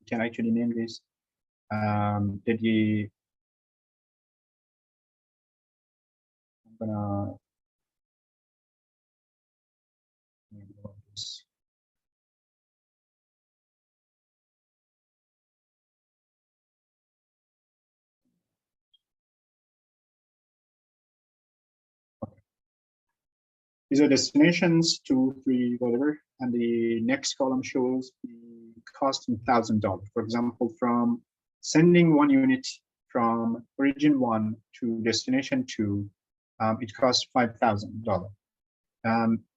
You can actually name this. I'm gonna name this. These are destinations, 2, 3, whatever, and the next column shows the cost in $1,000. For example, from sending 1 unit from origin 1 to destination 2, it costs $5,000.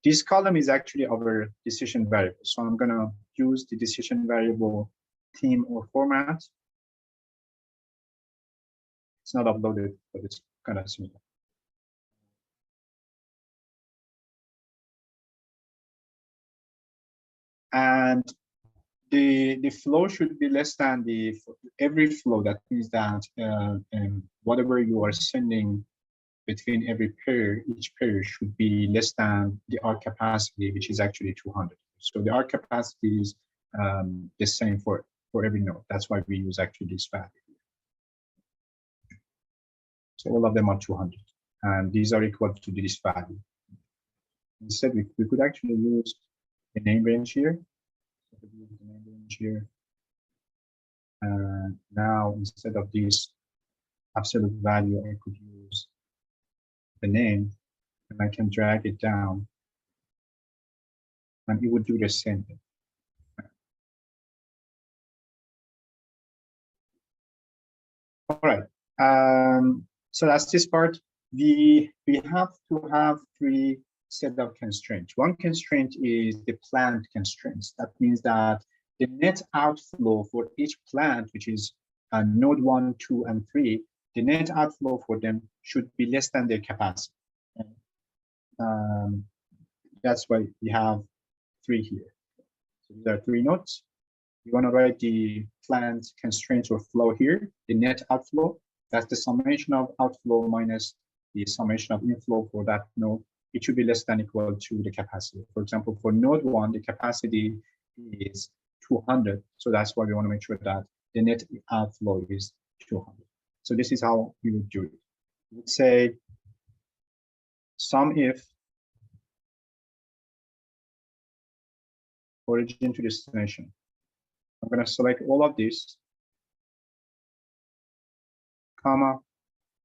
This column is actually our decision variable. So I'm gonna use the decision variable theme or format. It's not uploaded, but it's kind of similar. And the flow should be less than every flow. That means that whatever you are sending between every pair, each pair should be less than the R capacity, which is actually 200. So the R capacity is the same for every node. That's why we use actually this value. So all of them are 200, and these are equal to this value. Instead, we could actually use the name range here. So the name range here. And now instead of this absolute value, I could use the name, and I can drag it down, and it would do the same thing. All right. So that's this part. We have to have three set of constraints. One constraint is the plant constraints. That means that the net outflow for each plant, which is node 1, 2, and 3, the net outflow for them should be less than their capacity. That's why we have 3 here. So these are 3 nodes. You want to write the plant constraints or flow here, the net outflow. That's the summation of outflow minus the summation of inflow for that node. It should be less than equal to the capacity. For example, for node 1, the capacity is 200. So that's why we want to make sure that the net outflow is 200. So this is how we would do it. We would say sum if origin to destination. I'm going to select all of this, comma,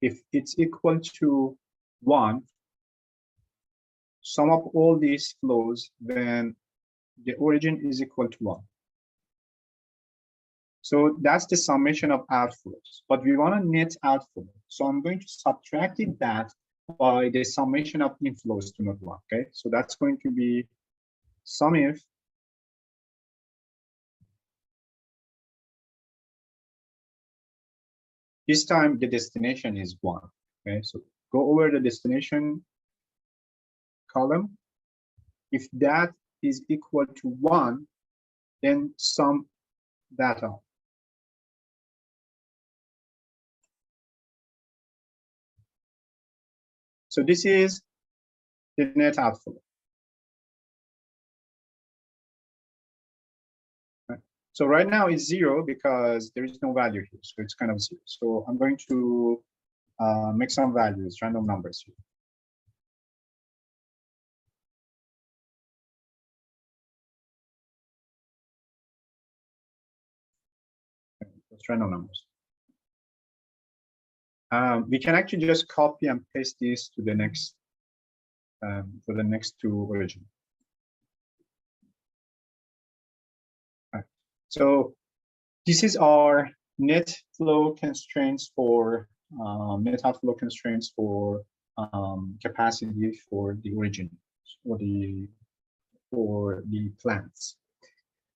if it's equal to 1, sum up all these flows, then the origin is equal to 1. So that's the summation of outflows, but we want a net outflow. So I'm going to subtract that by the summation of inflows to node 1, okay? So that's going to be sum if this time the destination is 1, okay? So go over the destination column. If that is equal to 1, then sum that up. So this is the net outflow. Right. So right now it's 0 because there is no value here. So it's kind of 0. So I'm going to make some values, random numbers here. Okay, let's random numbers. We can actually just copy and paste this to the next, for the next 2 origin. Right. So this is our net flow constraints for net outflow constraints for capacity for the origin for the plants.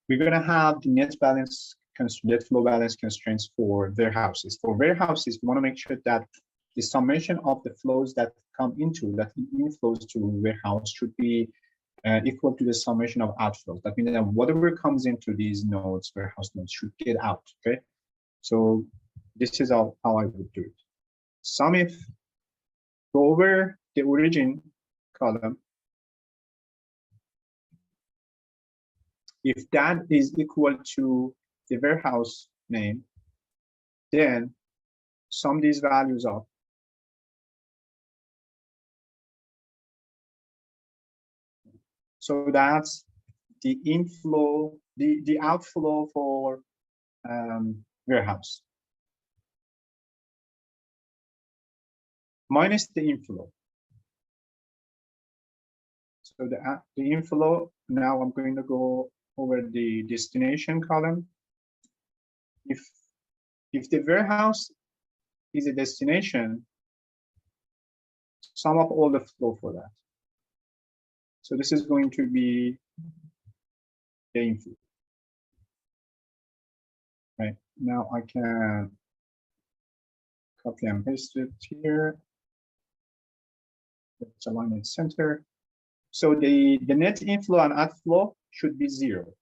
We're going to have the net balance net flow balance constraints for warehouses. For warehouses, we want to make sure that the summation of the flows that come into, that inflows to warehouse should be equal to the summation of outflows. That means that whatever comes into these nodes, warehouse nodes, should get out, okay? So this is how I would do it. Sum if, go over the origin column. If that is equal to the warehouse name, then sum these values up. So that's the inflow, the outflow for warehouse minus the inflow. So the inflow, now I'm going to go over the destination column. If the warehouse is a destination, sum up all the flow for that. So this is going to be the inflow. Right, now I can copy and paste it here. Let's align it center. So the net inflow and outflow should be 0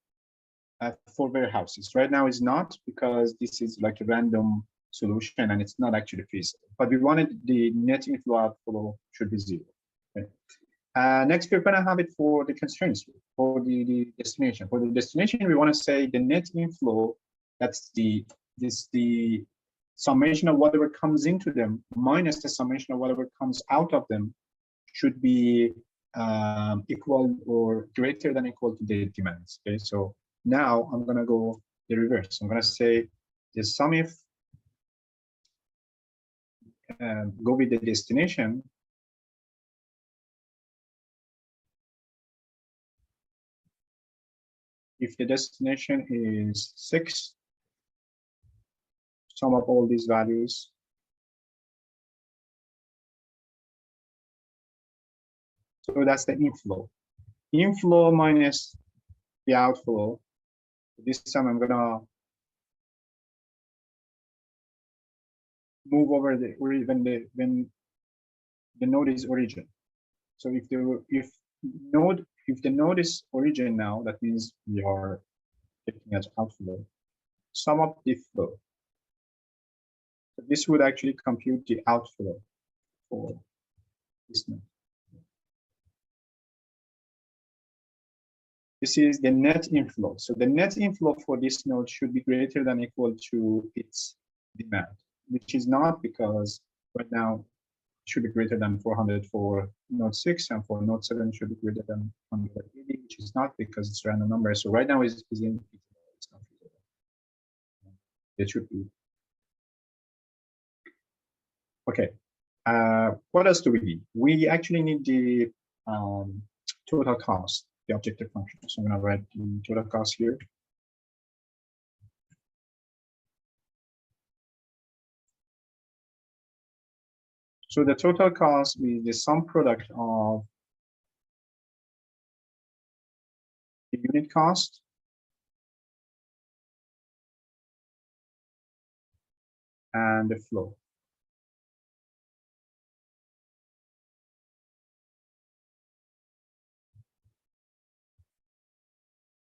for warehouses. Right now it's not, because this is like a random solution and it's not actually feasible. But we wanted the net inflow outflow should be 0. Okay. Next, we're going to have it for the constraints, for the destination. For the destination, we want to say the net inflow, that's the summation of whatever comes into them minus the summation of whatever comes out of them should be equal or greater than equal to the demands. Okay, so Now I'm gonna go the reverse. I'm gonna say the sum if go with the destination. If the destination is 6, sum up all these values. So that's the inflow. Inflow minus the outflow. This time I'm gonna move over the when the node is origin. So if the node is origin now, that means we are taking as outflow. Sum up the flow. So this would actually compute the outflow for this node. This is the net inflow. So the net inflow for this node should be greater than or equal to its demand, which is not, because right now it should be greater than 400 for node 6, and for node 7 should be greater than 180, which is not, because it's random number. So right now it's in, it's not feasible. It should be. Okay. What else do we need? We actually need the total cost, the objective function. So I'm going to write the total cost here. So the total cost is the sum product of the unit cost and the flow.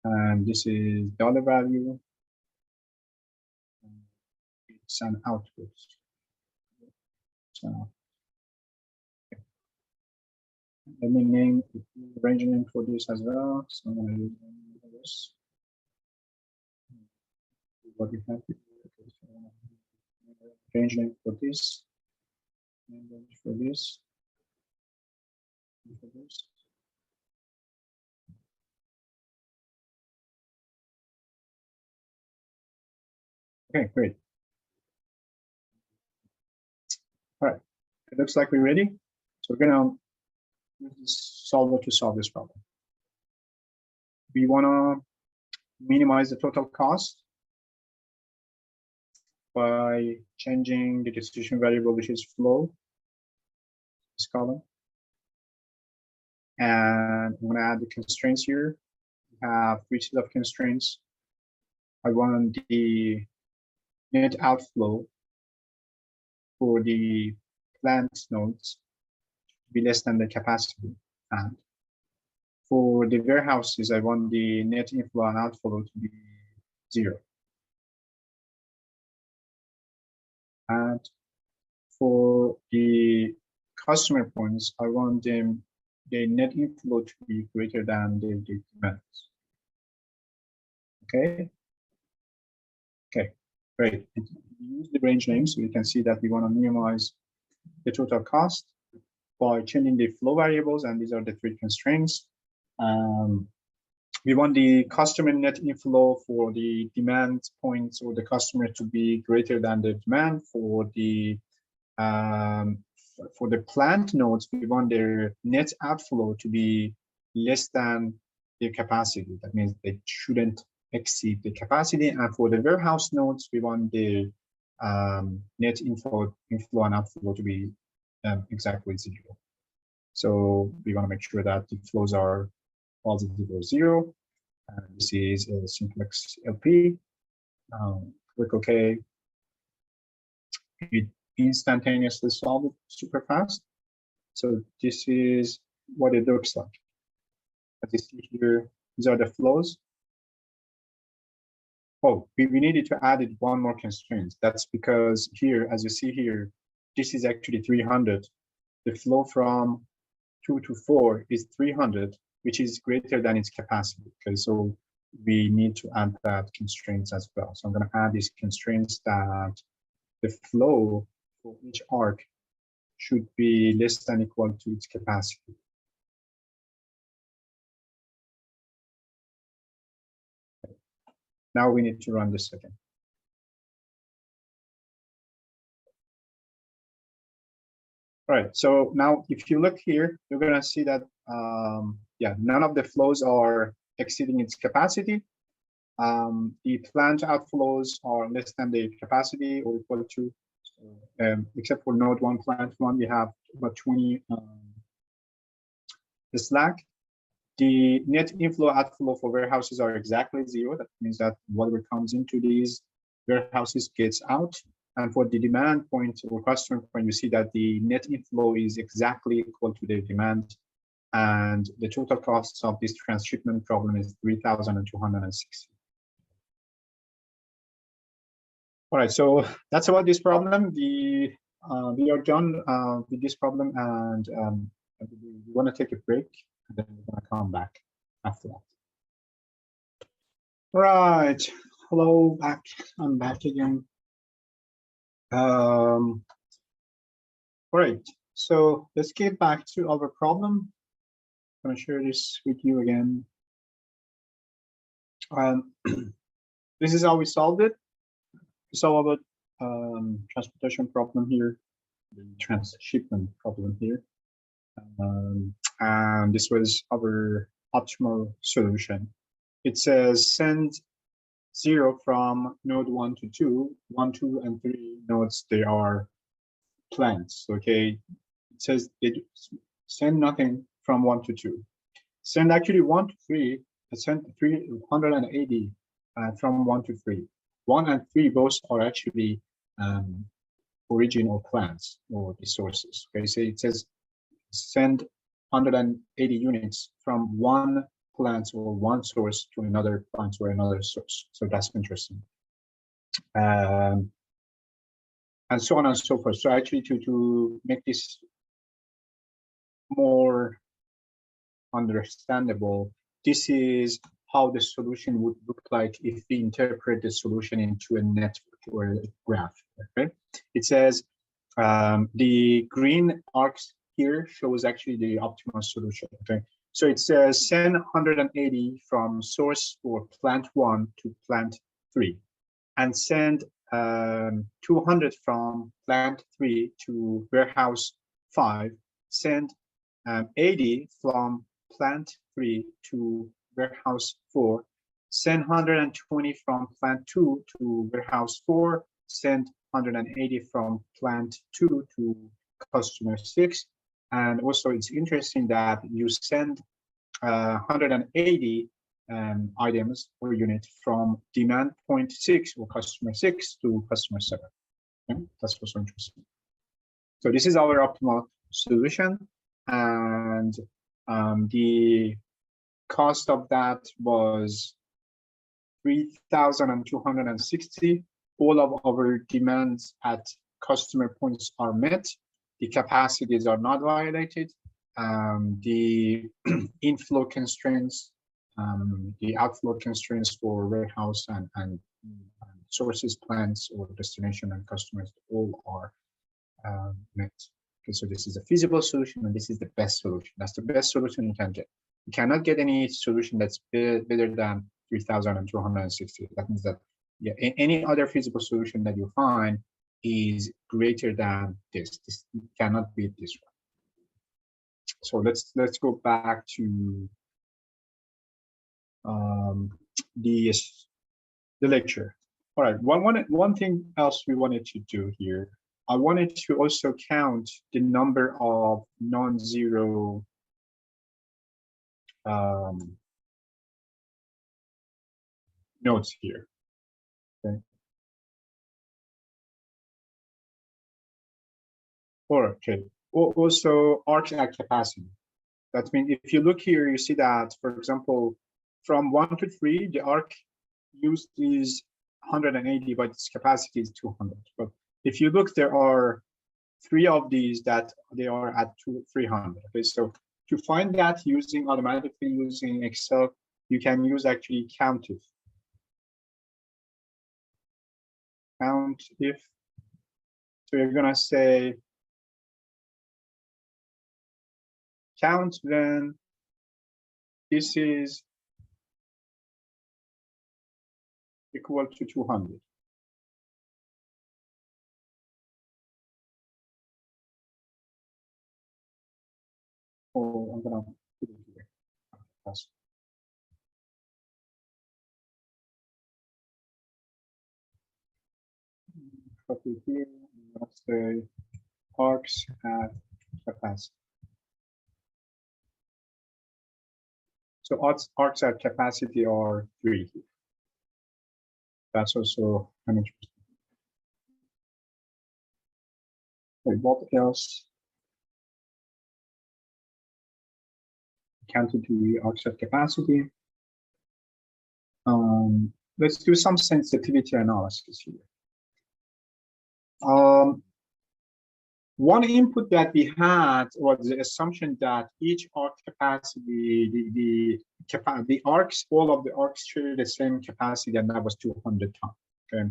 And this is dollar value. It's an output. So let me name the range name for this as well. So I'm going to use this. What we have here. Range name for this. And then for this. And for this. Okay, great. All right, it looks like we're ready. So we're gonna use this solver to solve this problem. We wanna minimize the total cost by changing the distribution variable, which is flow, this column. And I'm gonna add the constraints here. We have 3 sets of constraints. I want the net outflow for the plant nodes to be less than the capacity. And for the warehouses, I want the net inflow and outflow to be 0. And for the customer points, I want the net inflow to be greater than the demands. Okay. Okay, great. Use the range name, so you can see that we want to minimize the total cost by changing the flow variables, and these are the 3 constraints. We want the customer net inflow for the demand points or the customer to be greater than the demand. For the plant nodes, we want their net outflow to be less than their capacity. That means they shouldn't exceed the capacity. And for the warehouse nodes, we want the net inflow and outflow to be exactly 0. So we want to make sure that the flows are positive or 0. And this is a simplex LP. Click OK. It instantaneously solved it super fast. So this is what it looks like. As you see here, these are the flows. Oh, we needed to add it one more constraint. That's because here, as you see here, this is actually 300. The flow from 2 to 4 is 300, which is greater than its capacity. Okay, so we need to add that constraints as well. So I'm going to add these constraints that the flow for each arc should be less than or equal to its capacity. Now we need to run this again. All right, so now if you look here, you're gonna see that, yeah, none of the flows are exceeding its capacity. The plant outflows are less than the capacity or equal to, except for node 1, plant 1, we have about 20 the slack. The net inflow outflow for warehouses are exactly 0. That means that whatever comes into these warehouses gets out. And for the demand point or customer point, you see that the net inflow is exactly equal to the demand. And the total costs of this transshipment problem is 3,260. All right, so that's about this problem. We are done with this problem, and we want to take a break, and then we're going to come back after that. All right, hello, back. I'm back again. All right, so let's get back to our problem. I'm going to share this with you again. This is how we solved it. We solved about transportation problem here, the transshipment problem here. And this was our optimal solution. It says send 0 from node 1 to 2, 1, 2, and 3 nodes, they are plants, okay? It says it send nothing from 1 to 2. Send actually 1 to 3, send 380 from 1 to 3. 1 and 3 both are actually original plants or resources, okay? So it says send 180 units from one plant or one source to another plant or another source. So that's interesting. And so on and so forth. So actually to make this more understandable, this is how the solution would look like if we interpret the solution into a network or a graph, okay? It says the green arcs here shows actually the optimal solution, okay? So it says send 180 from source for plant 1 to plant 3, and send 200 from plant 3 to warehouse 5, send 80 from plant 3 to warehouse 4, send 120 from plant 2 to warehouse 4, send 180 from plant 2 to customer 6. And also it's interesting that you send 180 items per unit from demand point 6 or customer 6 to customer 7. Okay? That's also interesting. So this is our optimal solution, and the cost of that was 3,260. All of our demands at customer points are met. The capacities are not violated. The inflow constraints, the outflow constraints for warehouse and sources, plants, or destination and customers, all are met. Okay, so this is a feasible solution, and this is the best solution. That's the best solution you can get. You cannot get any solution that's better than 3,260. That means that, yeah, any other feasible solution that you find is greater than this. This cannot beat this one. So let's go back to the lecture. All right, one thing else we wanted to do here. I wanted to also count the number of non-zero nodes here. Okay. Okay. Also arc at capacity. That means if you look here, you see that, for example, from 1 to 3, the arc used is 180, but its capacity is 200. But if you look, there are 3 of these that they are at 300. Okay, so to find that automatically using Excel, you can use actually COUNTIF. COUNTIF. So you're gonna say count when this is equal to 200. Oh, I'm gonna put it here. Yes. Copy here. Let's say arcs at capacity. So arcs at capacity are 3. That's also an interesting. Okay, what else? Counted to the arcs at capacity. Let's do some sensitivity analysis here. One input that we had was the assumption that each arc capacity, the arcs, all of the arcs share the same capacity, and that was 200 tons. Okay.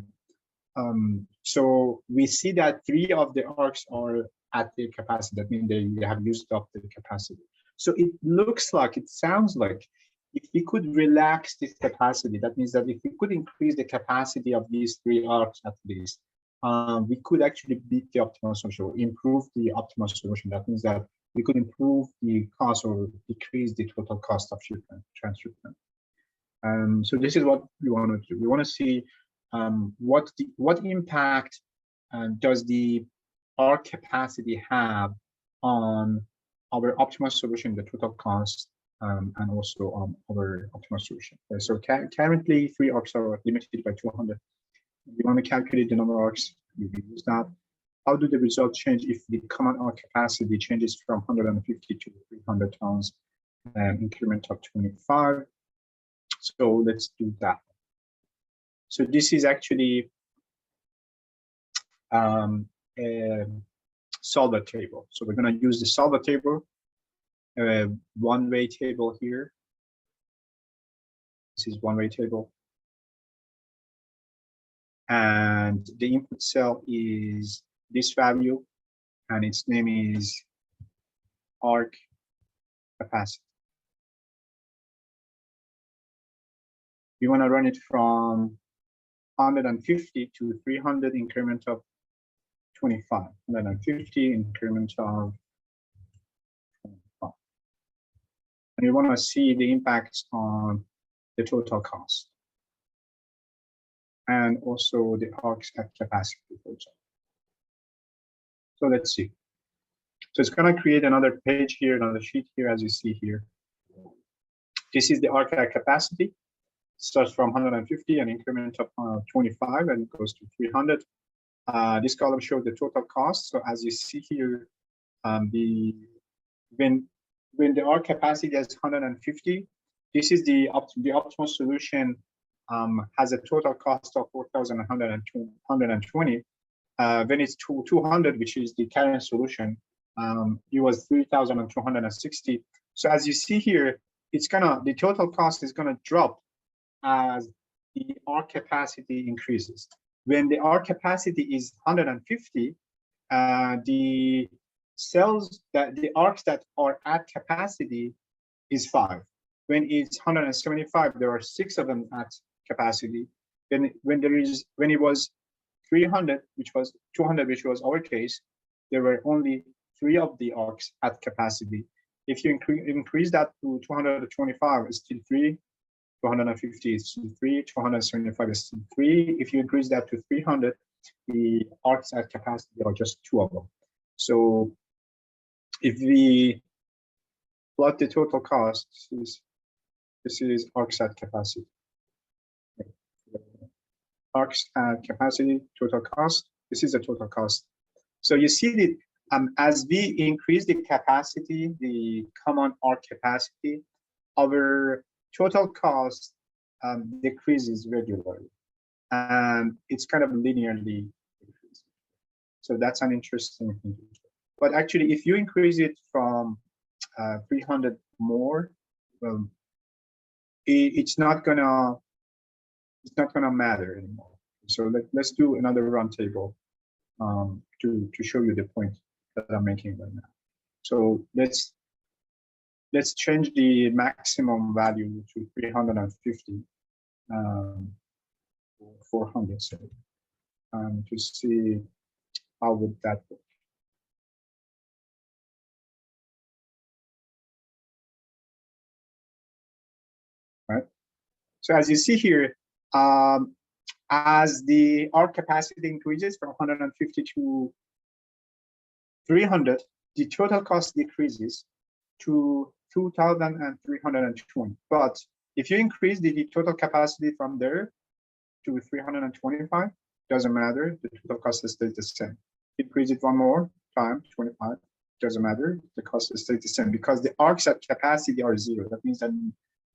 So we see that 3 of the arcs are at the capacity. That means they have used up the capacity. So it looks like, it sounds like, if we could relax this capacity, that means that if we could increase the capacity of these 3 arcs at least, we could actually beat the optimal solution, or improve the optimal solution. That means that we could improve the cost or decrease the total cost of shipment, transshipment. So this is what we want to do. We want to see what impact does the arc capacity have on our optimal solution, the total cost, and also on our optimal solution. So currently 3 arcs are limited by 200. We want to calculate the number of arcs. We use that. How do the results change if the common arc capacity changes from 150 to 300 tons, increment of 25? So let's do that. So this is actually a solver table. So we're going to use the solver table, one-way table here. This is one-way table. And the input cell is this value, and its name is arc capacity. We want to run it from 150 to 300, increment of 25. 150 increment of 25. And we want to see the impacts on the total cost, and also the arcs at capacity, for example. So let's see. So it's going to create another page here, another sheet here, as you see here. This is the arc at capacity. It starts from 150, an increment of 25, and it goes to 300. This column shows the total cost. So as you see here, when the arc capacity is 150, this is the optimal solution. Has a total cost of 4,120. When it's 200, which is the current solution, it was 3,260. So as you see here, the total cost is gonna drop as the arc capacity increases. When the arc capacity is 150, the arcs that are at capacity is 5. When it's 175, there are 6 of them at capacity. When it was 300, which was 200, which was our case, there were only 3 of the arcs at capacity. If you increase that to 225, it's still 3. 250 is still 3. 275 is still 3. If you increase that to 300, the arcs at capacity are just 2 of them. So if we plot the total cost, this is arcs at capacity. Arcs at capacity, total cost. This is the total cost. So you see that as we increase the capacity, the common arc capacity, our total cost decreases regularly, and it's kind of linearly decreasing. So that's an interesting thing. But actually, if you increase it from 300 more, it's not gonna matter anymore. So let's do another run table to show you the point that I'm making right now. So let's change the maximum value to 350. 400, say, to see how would that work. Right. So as you see here, as the arc capacity increases from 150 to 300, the total cost decreases to 2,320. But if you increase the total capacity from there to 325, doesn't matter, the total cost stays the same. Increase it one more time, 25, doesn't matter, the cost stays the same because the arcs at capacity are 0. That means that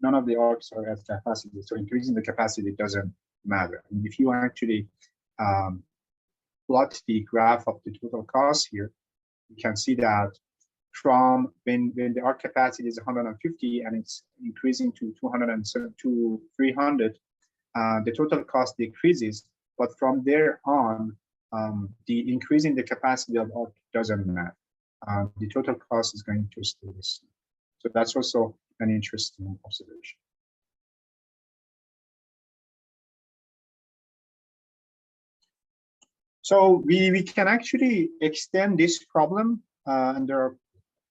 none of the arcs are at capacity. So increasing the capacity doesn't matter. And if you actually plot the graph of the total cost here, you can see that from when the arc capacity is 150 and it's increasing to 207 to 300, the total cost decreases. But from there on, the increasing the capacity of arc doesn't matter. The total cost is going to stay the same. So that's also an interesting observation. So we can actually extend this problem, and there are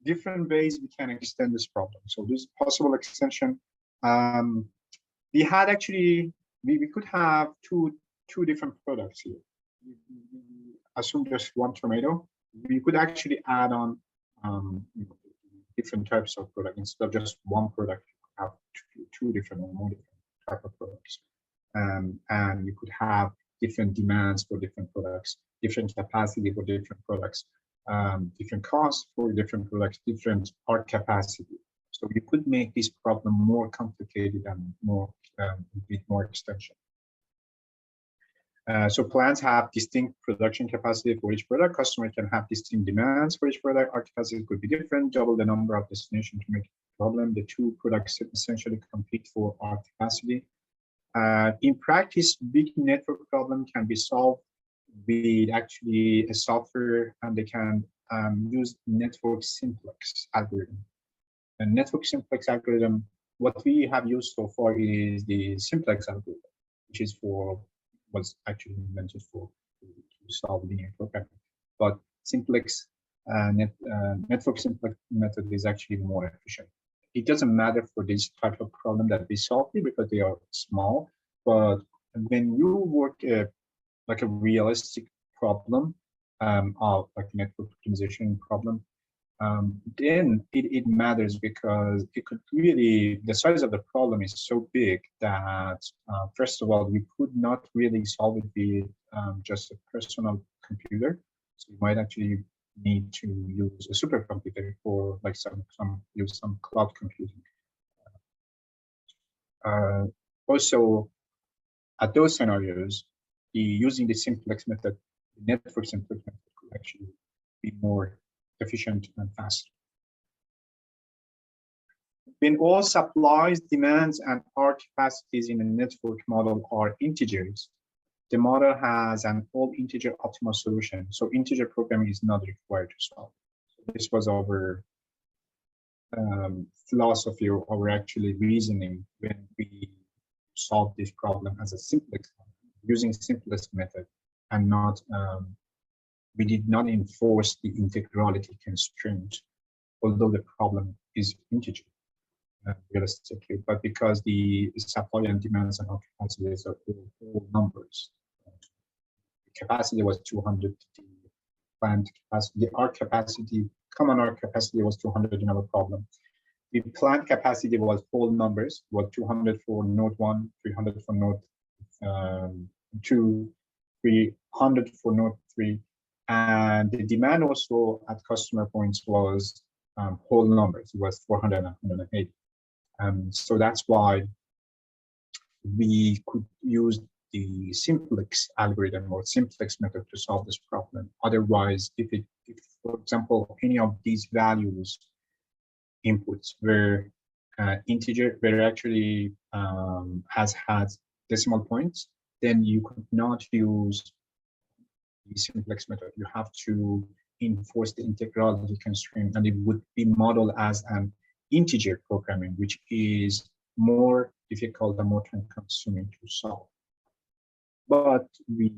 different ways we can extend this problem. So this possible extension, we had actually, we could have two different products here. Assume just one tomato. We could actually add on different types of product instead of just one product. Have two different or more different type of products, and you could have different demands for different products, different capacity for different products, different costs for different products, different arc capacity. So you could make this problem more complicated and more with more extension. So plants have distinct production capacity for each product. Customer can have distinct demands for each product. Arc capacity could be different, double the number of destinations to make a problem. The two products essentially compete for arc capacity. In practice, big network problem can be solved with actually a software, and they can use network simplex algorithm. And network simplex algorithm, what we have used so far is the simplex algorithm, which is was actually invented to solve linear programming. But simplex network simplex method is actually more efficient. It doesn't matter for this type of problem that we solve it because they are small, but when you work like a realistic problem of like network optimization problem, then it matters because it could really, the size of the problem is so big that first of all, you could not really solve it with just a personal computer. So you might actually need to use a supercomputer for like use some cloud computing. Also, at those scenarios, using the simplex method, the network simplex method could actually be more efficient and fast. When all supplies, demands, and arc capacities in a network model are integers, the model has an all integer optimal solution. So integer programming is not required to solve. So this was our philosophy or our actually reasoning when we solved this problem as a simplex using simplest method and not we did not enforce the integrality constraint, although the problem is integer realistically, but because the supply and demands and capacities are all numbers. The capacity was 200, the plant capacity, the arc capacity, common arc capacity was 200 in our problem. The plant capacity was whole numbers, was 200 for node 1, 300 for node 2, 300 for node 3. And the demand also at customer points was whole numbers. It was 400 and 108. So that's why we could use the simplex algorithm or simplex method to solve this problem. Otherwise, if for example, any of these values inputs were integer, were actually has had decimal points, then you could not use the simplex method. You have to enforce the integrality constraint, and it would be modeled as an integer programming, which is more difficult and more time consuming to solve. but we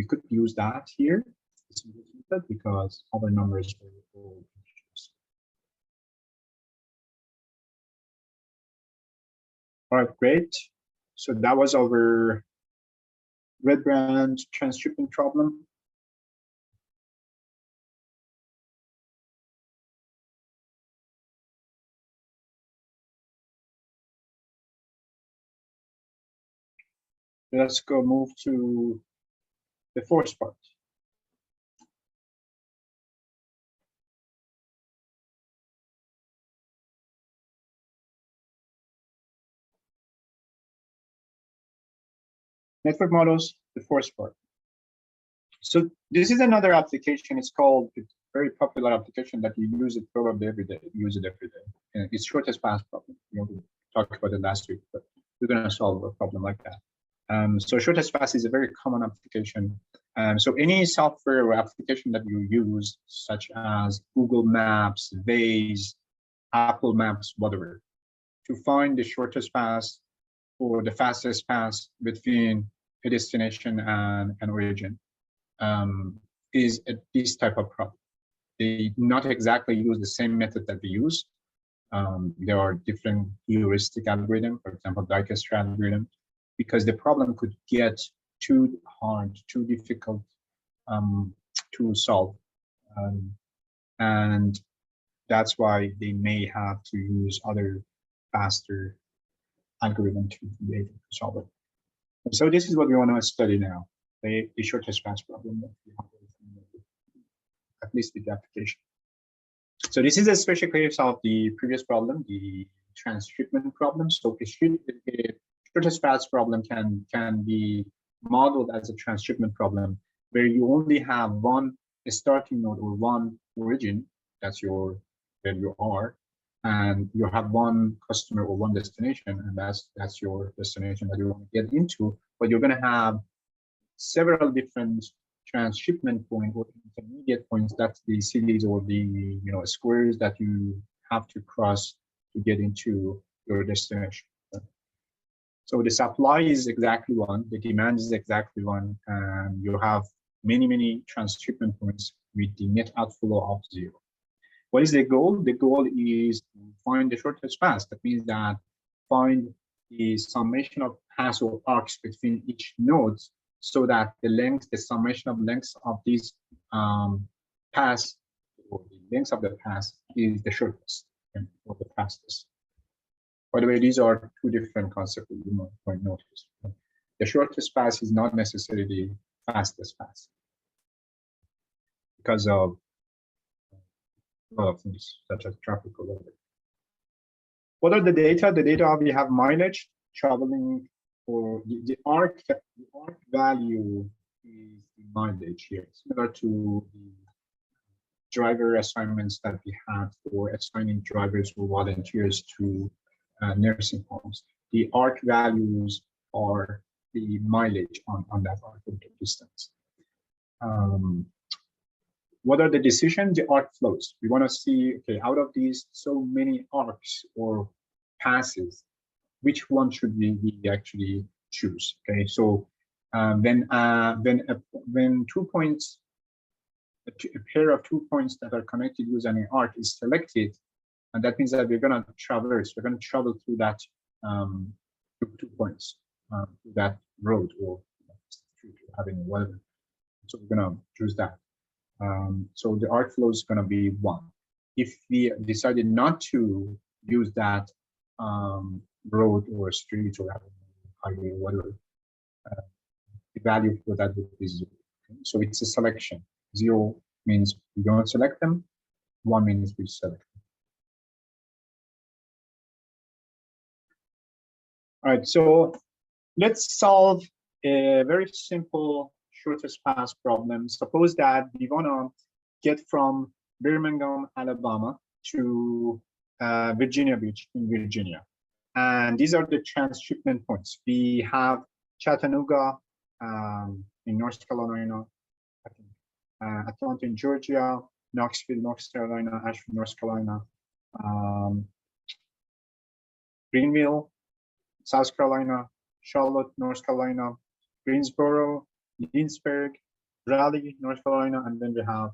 could use that here. It's method because our numbers are all integers. All right, great. So that was our Redbrand transshipment problem. Let's go move to the fourth part. Network models, the fourth part. So this is another application. It's called, it's a very popular application that you use it probably every day. You use it every day. And it's shortest path problem. We talked about it last week, but we're going to solve a problem like that. So shortest path is a very common application. So any software or application that you use, such as Google Maps, Waze, Apple Maps, whatever, to find the shortest path or the fastest path between a destination and an origin, is this type of problem. They not exactly use the same method that we use. There are different heuristic algorithms, for example, Dijkstra's algorithm, because the problem could get too hard, too difficult to solve. And that's why they may have to use other faster algorithm to be able to solve it. And so this is what we want to study now, the shortest path problem that we have, at least with the application. So this is a special case of the previous problem, the transshipment problem. So the shortest path problem can be modeled as a transshipment problem where you only have one starting node or one origin, that's where you are, and you have one customer or one destination, and that's your destination that you want to get into. But you're going to have several different transshipment points or intermediate points. That's the cities or the squares that you have to cross to get into your destination. So the supply is exactly one, the demand is exactly one, and you have many transshipment points with the net outflow of 0. What is the goal? The goal is to find the shortest path. That means that find the summation of paths or arcs between each nodes, so that the summation of lengths of these paths, or the lengths of the path, is the shortest or the fastest. By the way, these are two different concepts you might notice. The shortest path is not necessarily the fastest path because of a lot of things such as traffic or whatever. What are the data? The data, we have mileage, traveling, or the arc value is the mileage here, similar to the driver assignments that we had for assigning drivers or volunteers to nursing homes. The arc values are the mileage on that arc of the distance. What are the decisions? The arc flows. We want to see, okay, out of these so many arcs or passes, which one should we actually choose? Okay, so when 2 points, a pair of 2 points that are connected using an arc is selected, and that means that we're going to traverse, we're going to travel through that 2 points, through that road or street or having whatever. So we're going to choose that. So the arc flow is going to be 1. If we decided not to use that road or street or highway or whatever, the value for that would be 0. Okay? So it's a selection. 0 means we don't select them. 1 means we select them. All right, so let's solve a very simple shortest path problem. Suppose that we want to get from Birmingham, Alabama to Virginia Beach in Virginia. And these are the transshipment points. We have Chattanooga in North Carolina, I think, Atlanta in Georgia, Knoxville, North Carolina, Asheville, North Carolina, Greenville, South Carolina, Charlotte, North Carolina, Greensboro, Lynchburg, Raleigh, North Carolina, and then we have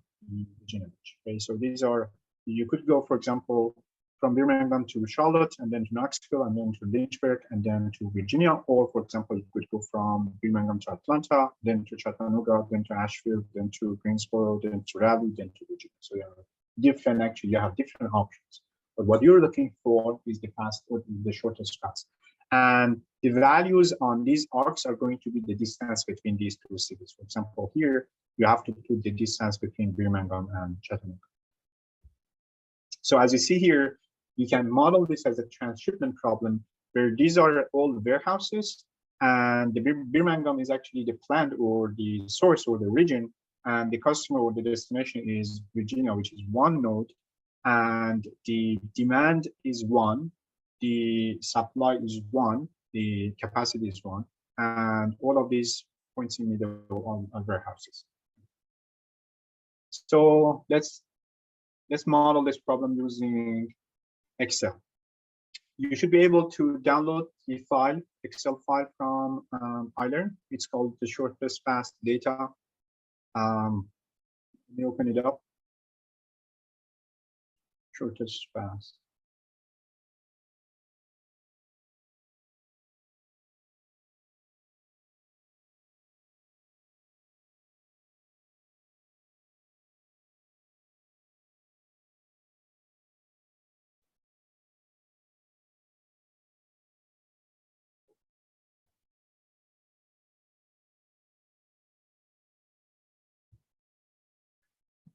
Virginia Beach. Okay, so these are, you could go, for example, from Birmingham to Charlotte, and then to Knoxville, and then to Lynchburg, and then to Virginia. Or, for example, you could go from Birmingham to Atlanta, then to Chattanooga, then to Asheville, then to Greensboro, then to Raleigh, then to Virginia. So you have different, actually, you have different options. But what you're looking for is the fast or the shortest path. And the values on these arcs are going to be the distance between these two cities. For example, here, you have to put the distance between Birmingham and Chattanooga. So as you see here, you can model this as a transshipment problem where these are all warehouses, and the Birmingham is actually the plant or the source or the region, and the customer or the destination is Virginia, which is one node, and the demand is one, the supply is one, the capacity is one, and all of these points in the middle on warehouses. So let's model this problem using Excel. You should be able to download the file, Excel file from iLearn. It's called the shortest path data. Let me open it up. Shortest path.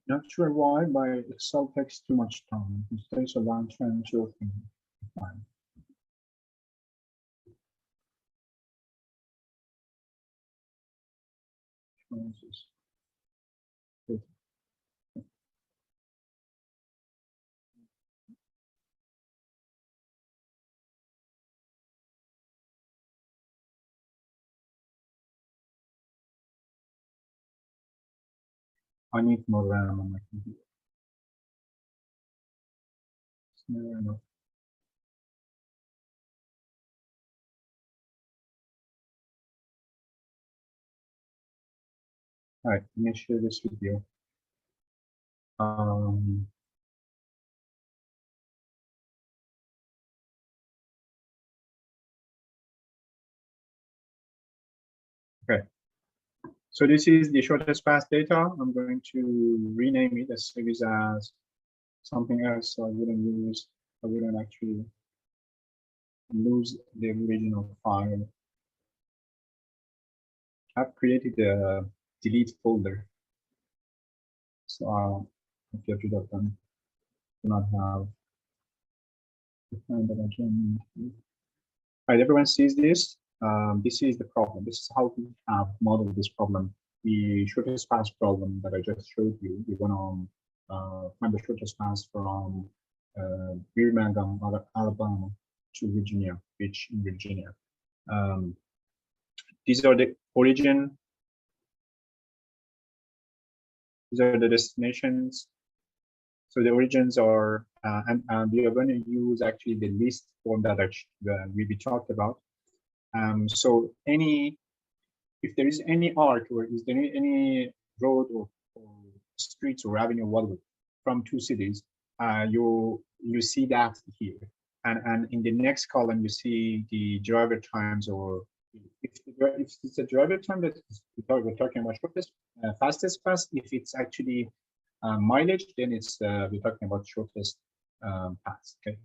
Not sure why, my Excel takes too much time. It takes a long time to open. Fine. Choices. Good. I need more RAM on my computer. It's never enough. All right, let me share this with you. Okay. So this is the shortest path data. I'm going to rename it as series as something else, so I wouldn't actually lose the original file. I've created a delete folder. So I'll get rid of them. Do not have the kind that I can. All right, everyone sees this. This is the problem. This is how we have modeled this problem. The shortest path problem that I just showed you. You're going to find the shortest path from Birmingham, Alabama to Virginia Beach in Virginia. These are the origin. These are the destinations. So the origins are, and we are going to use actually the list form that we talked about. So if there is any arc or is there any road or streets or avenue, whatever, from two cities, you see that here. And in the next column, you see the driver times, or if it's a driver time that we're talking about shortest, fastest path. If it's actually mileage, then it's we're talking about shortest path. Okay,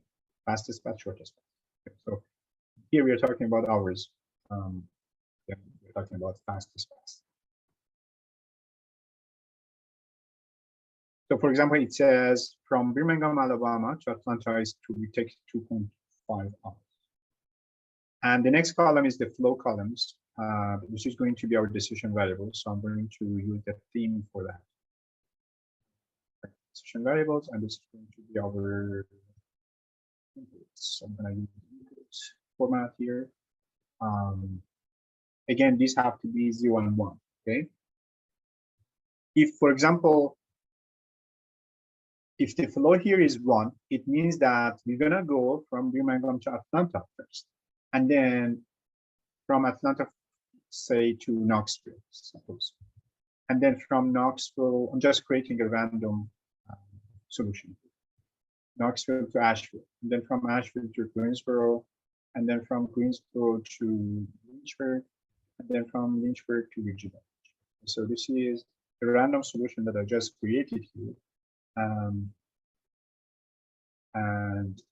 fastest path, shortest path. Okay. So here we are talking about hours. We're talking about fastest path. So, for example, it says from Birmingham, Alabama to Atlanta it takes 2.5 hours. And the next column is the flow columns, which is going to be our decision variable. So I'm going to use the theme for that. Decision variables, and this is going to be our inputs. So I'm going to use the input format here. Again, these have to be 0 and 1. Okay. If, for example, if the flow here is 1, it means that we're gonna go from Birmingham to Atlanta first, and then from Atlanta say to Knoxville, suppose. And then from Knoxville, I'm just creating a random solution. Knoxville to Asheville, and then from Asheville to Greensboro, and then from Greensboro to Lynchburg, and then from Lynchburg to Virginia. So this is a random solution that I just created here. And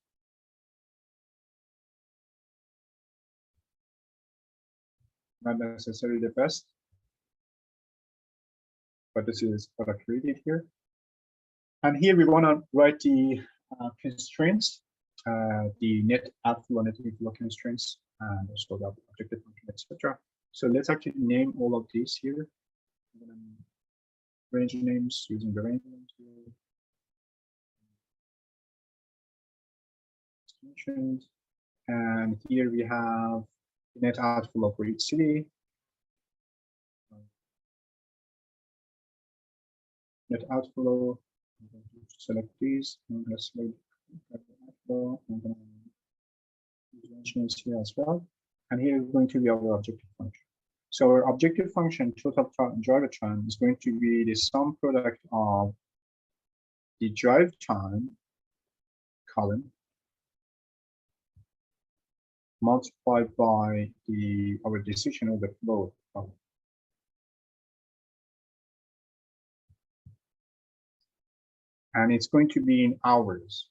not necessarily the best, but this is what I created here. And here we want to write the constraints, the net outflow, net inflow constraints, and also the objective function, etc. So let's actually name all of these here. Range names using the range names here. And here we have the net outflow for each city. Net outflow. I'm going to select these. I'm going to select outflow. I'm going to use range names here as well. And here is going to be our objective function. So our objective function, total driver time, is going to be the sum product of the drive time column multiplied by our decision overflow column. And it's going to be in hours.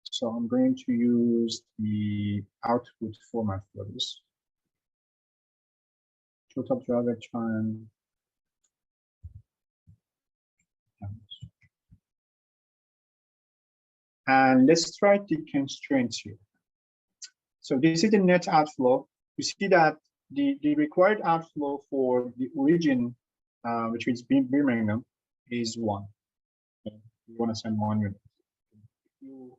So I'm going to use the output format for this. Total driver time. And let's try the constraints here. So this is the net outflow. You see that the required outflow for the origin, which is Birmingham, is 1. Okay. You want to send 1 unit. If you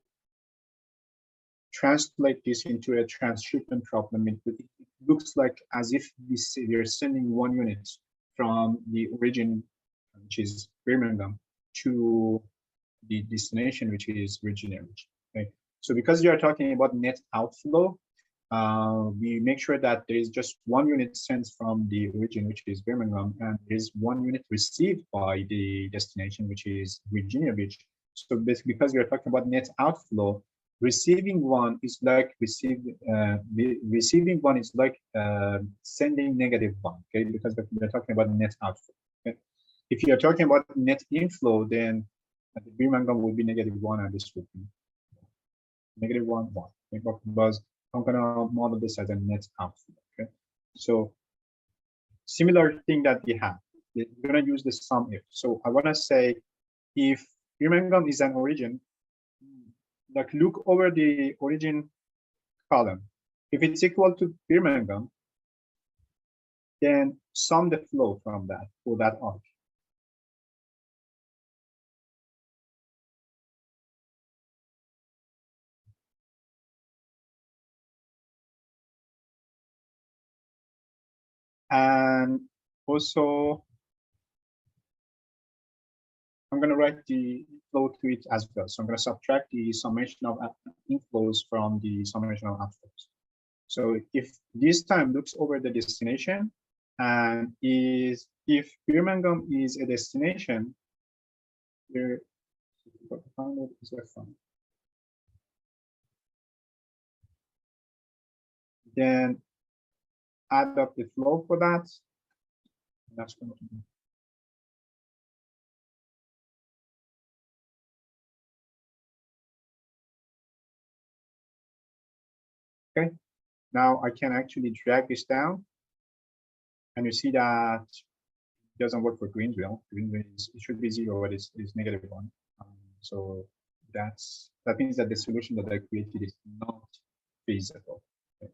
translate this into a transshipment problem, it looks like as if we are sending 1 unit from the origin, which is Birmingham, to the destination, which is Virginia. Okay. So because you are talking about net outflow, we make sure that there is just 1 unit sent from the origin, which is Birmingham, and there is 1 unit received by the destination, which is Virginia Beach. So basically, because we are talking about net outflow, receiving 1 is like receiving 1 is like sending -1. Okay, because we're talking about net outflow. Okay? If you are talking about net inflow, then the Birmingham will be -1, and this would be -1, 1. Okay? Because I'm gonna model this as a net outflow. Okay, so similar thing that we have. We're gonna use the sum if. So I wanna say if Birmingham is an origin, like look over the origin column. If it's equal to Birmingham, then sum the flow from that for that arc. And also, I'm going to write the flow to it as well. So I'm going to subtract the summation of inflows from the summation of outflows. So if this time looks over the destination, and if Birmingham is a destination, here is a fun. Then add up the flow for that. That's going to be. Okay, now I can actually drag this down, and you see that it doesn't work for Greenville. Greenville it should be 0, but it's -1. So that means that the solution that I created is not feasible. Okay.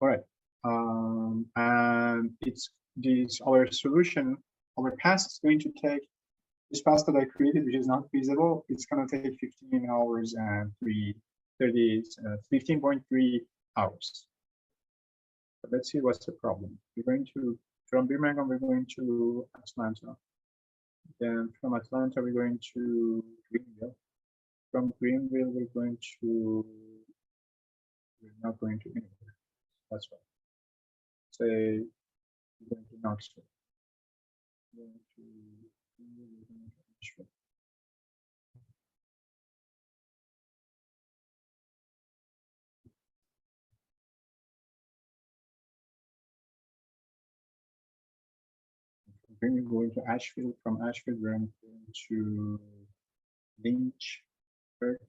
All right, and our solution. Our path is going to take this path that I created, which is not feasible. It's going to take 15 hours and 15.3 hours. But let's see what's the problem. We're going to, from Birmingham, we're going to Atlanta. Then from Atlanta, we're going to Greenville. From Greenville, we're not going to anywhere. That's right. Say, we're going to Knoxville. Going to Nashville. We're going to Asheville. From Asheville, we're going to Lynchburg.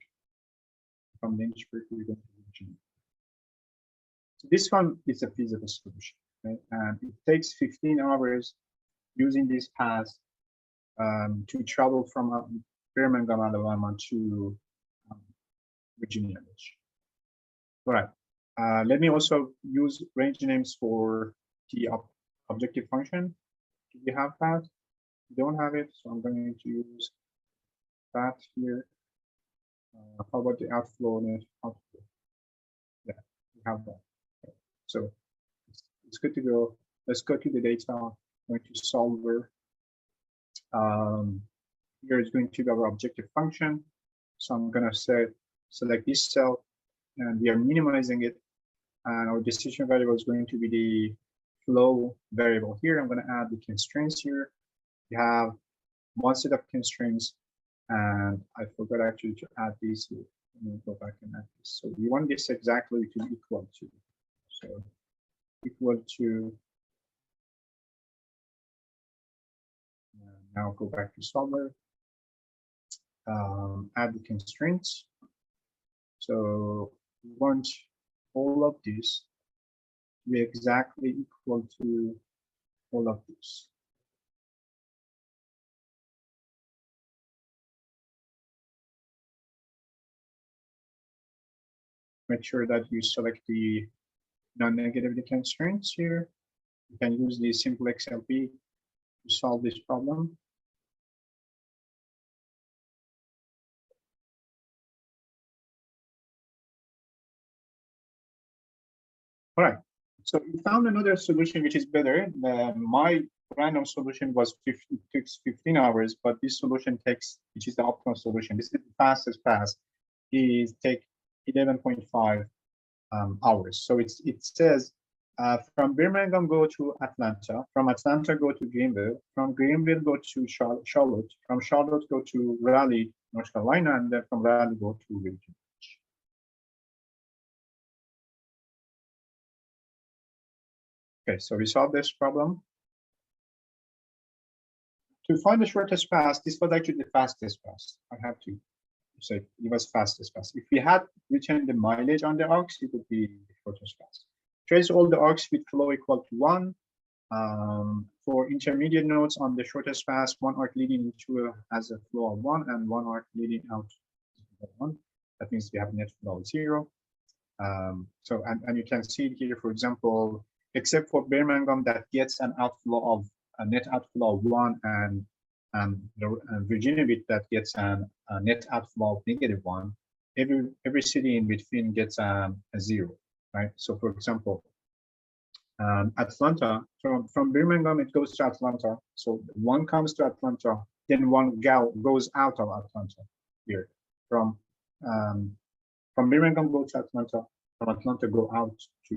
From Lynchburg, we're going to Virginia. So this one is a feasible solution, right? And it takes 15 hours using this path to travel from Birmingham, Alabama to Virginia Beach. All right. Let me also use range names for the objective function. Do we have that? We don't have it, so I'm going to use that here. How about the outflow net outflow? Yeah, we have that. Okay. So it's good to go. Let's go to the data. I'm going to solver. Here is going to be our objective function. So I'm going to select this cell, and we are minimizing it. And our decision variable is going to be the flow variable here. I'm going to add the constraints here. We have one set of constraints, and I forgot actually to add these here. Let me go back and add this. So we want this exactly to be equal to. So equal to. Now go back to solver. Add the constraints. So we want all of this to be exactly equal to all of this. Make sure that you select the non-negativity constraints here. You can use the simple XLP to solve this problem. All right, so we found another solution which is better. My random solution was takes 15 hours, but this solution takes, which is the optimal solution. This is the fastest pass. Is take 11.5 hours. So it says from Birmingham go to Atlanta, from Atlanta go to Greenville, from Greenville go to Charlotte, from Charlotte go to Raleigh, North Carolina, and then from Raleigh go to Virginia. Okay, so we solved this problem. To find the shortest path, this was actually the fastest path. I have to say it was fastest path. If we had written the mileage on the arcs, it would be the shortest path. Trace all the arcs with flow equal to 1. For intermediate nodes on the shortest path, one arc leading into has a flow of 1 and one arc leading out of 1. That means we have net flow of 0. So and you can see here, for example, except for Birmingham that gets an outflow of a net outflow of 1 and Virginia Beach that gets a net outflow of -1. Every city in between gets a 0, right? So for example, Atlanta, from Birmingham it goes to Atlanta. So one comes to Atlanta, then one goes out of Atlanta here. From Birmingham go to Atlanta, from Atlanta go out to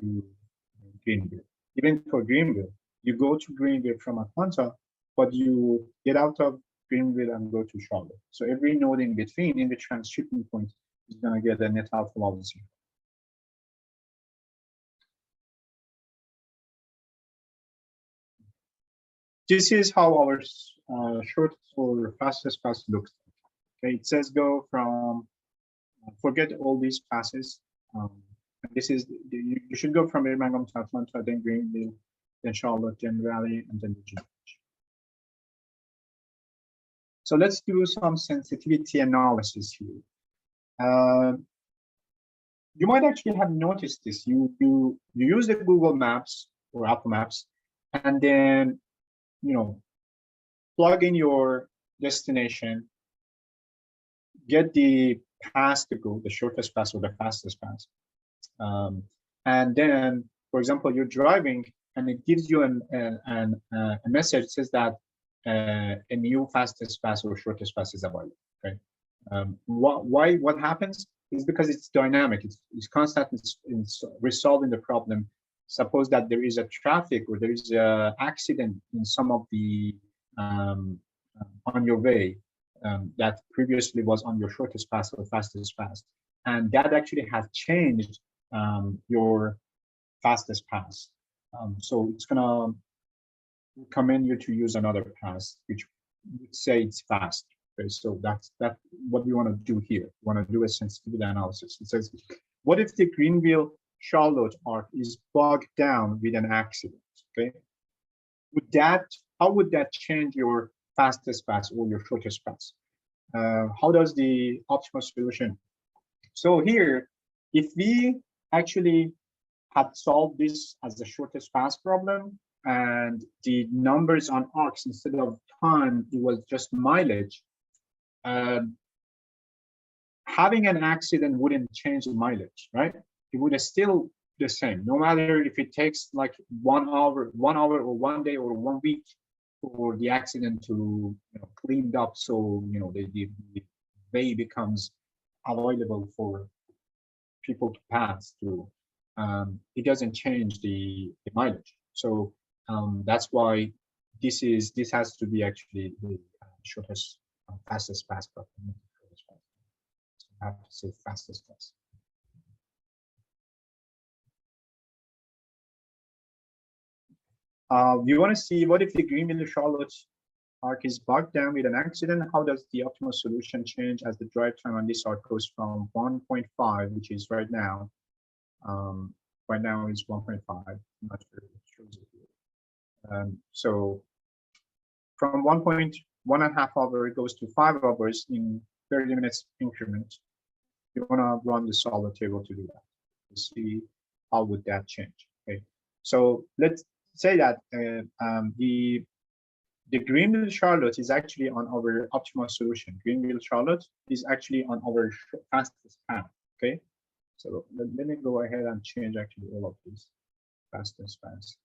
Greenville. Even for Greenville, you go to Greenville from Atlanta, but you get out of Greenville and go to Charlotte. So every node in between, in the transshipping point, is going to get a net outflow of 0. This is how our shortest or fastest path looks like. Okay, it says go from, forget all these passes. This is, you should go from Birmingham to Atlanta, then Greenville, then Charlotte, then Raleigh, and then Virginia. So let's do some sensitivity analysis here. You might actually have noticed this. You use the Google Maps or Apple Maps, and then plug in your destination, get the path to go, the shortest path or the fastest path. And then, for example, you're driving and it gives you a message that says that a new fastest path or shortest path is available. Okay. What happens is because it's dynamic. It's constantly resolving the problem suppose that there is a traffic or there is a accident in some of the on your way that previously was on your shortest path or fastest path, and that actually has changed your fastest path. So it's gonna recommend you to use another path, which would say it's fast. Okay, so that's what we want to do here. We want to do a sensitivity analysis. It says, what if the Greenville-Charlotte arc is bogged down with an accident? Okay, how would that change your fastest path or your shortest path? How does the optimal solution? So here, if we actually had solved this as the shortest path problem, and the numbers on arcs instead of time, it was just mileage, having an accident wouldn't change the mileage, right? It would still the same, no matter if it takes like 1 hour or 1 day or 1 week for the accident to cleaned up, so the way becomes available for people to pass through. It doesn't change the mileage. So that's why this has to be actually the shortest fastest path problem. So I have to say fastest path. You want to see what if the Greenville-Charlotte arc is bogged down with an accident? How does the optimal solution change as the drive time on this arc goes from 1.5, which is right now? Right now is 1.5. I'm not sure if it shows it here. So from 1.5 hour, it goes to 5 hours in 30 minutes increment. You want to run the solver table to do that, to see how would that change. Okay, so let's say that the Greenville-Charlotte is actually on our optimal solution. Greenville-Charlotte is actually on our fastest path. Okay, so let me go ahead and change actually all of these fastest paths.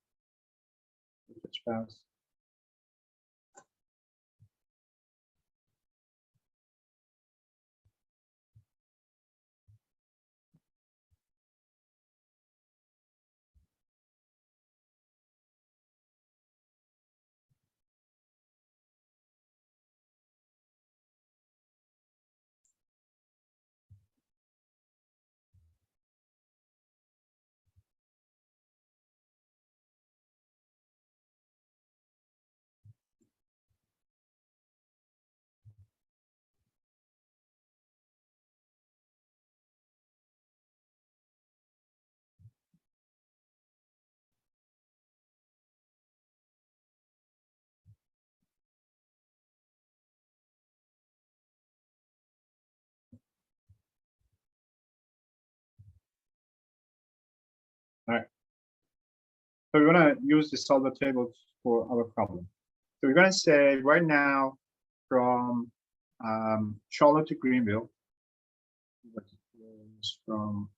All right. So we're going to use the solver table for our problem. So we're going to say right now from Charlotte to Greenville, from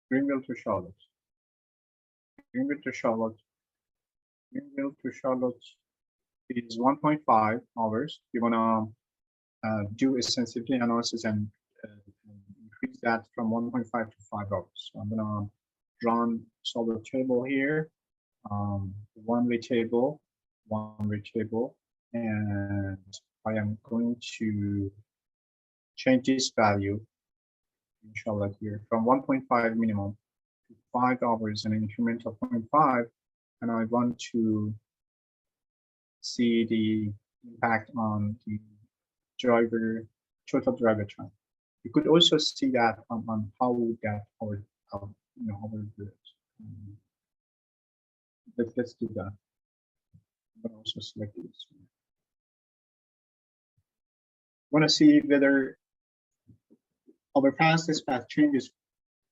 Greenville to Charlotte, Greenville to Charlotte, Greenville to Charlotte is 1.5 hours. You want to do a sensitivity analysis and increase that from 1.5 to 5 hours. So I'm going to draw solver table here, one-way table, and I am going to change this value in Charlotte here from 1.5 minimum to 5 hours, an increment of 0.5, and I want to see the impact on the total driver time. You could also see that on how would that or how would do it. Let's do that. I'm also select this one. Want to see whether our fastest path changes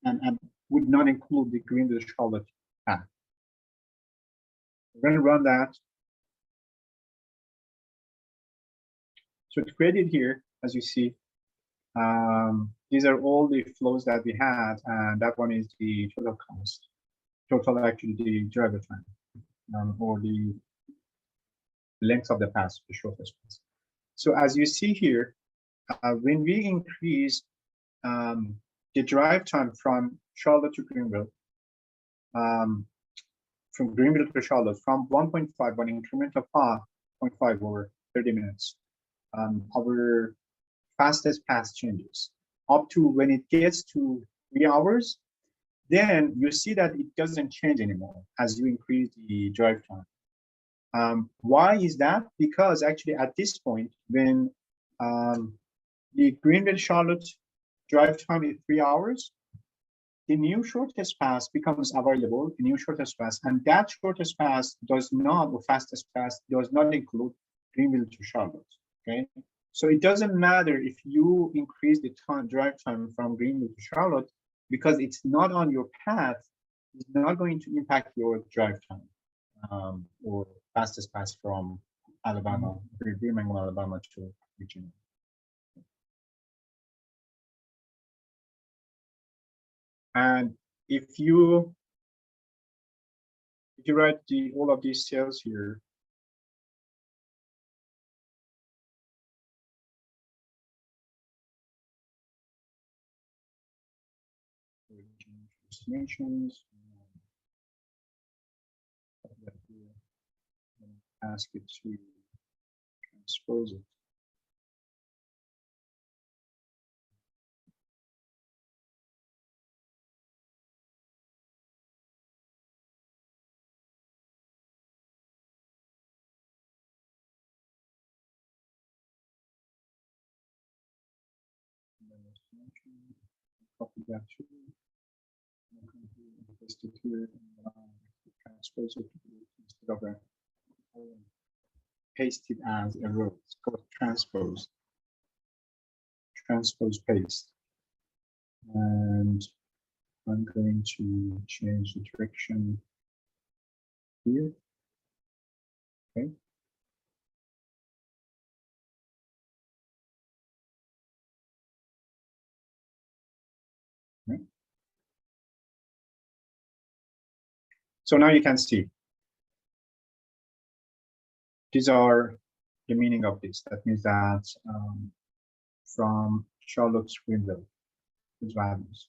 and would not include the Greenville-Charlotte path. We're going to run that. So to create it here, as you see, these are all the flows that we had, and that one is the total cost, total actually the driver time, or the length of the path, the shortest path. So as you see here, when we increase the drive time from Charlotte to Greenville, from Greenville to Charlotte from 1.5, one increment of 0.5 over 30 minutes. Our fastest pass changes up to when it gets to 3 hours, then you see that it doesn't change anymore as you increase the drive time. Why is that? Because actually at this point, when the Greenville Charlotte drive time is 3 hours, the new shortest pass becomes available, the new shortest pass, and that shortest pass does not, or fastest pass does not include Greenville to Charlotte. Okay, so it doesn't matter if you increase the drive time from Greenville to Charlotte, because it's not on your path, it's not going to impact your drive time or fastest pass from Alabama, Birmingham, Alabama to Virginia. And if you write all of these cells here, destinations, ask it to transpose it. Copy that to paste it here and transpose it instead of paste it as a row. It's called transpose. Transpose paste. And I'm going to change the direction here. Okay. Okay. So now you can see these are the meaning of this. That means that from Charlotte to Greenville, these values.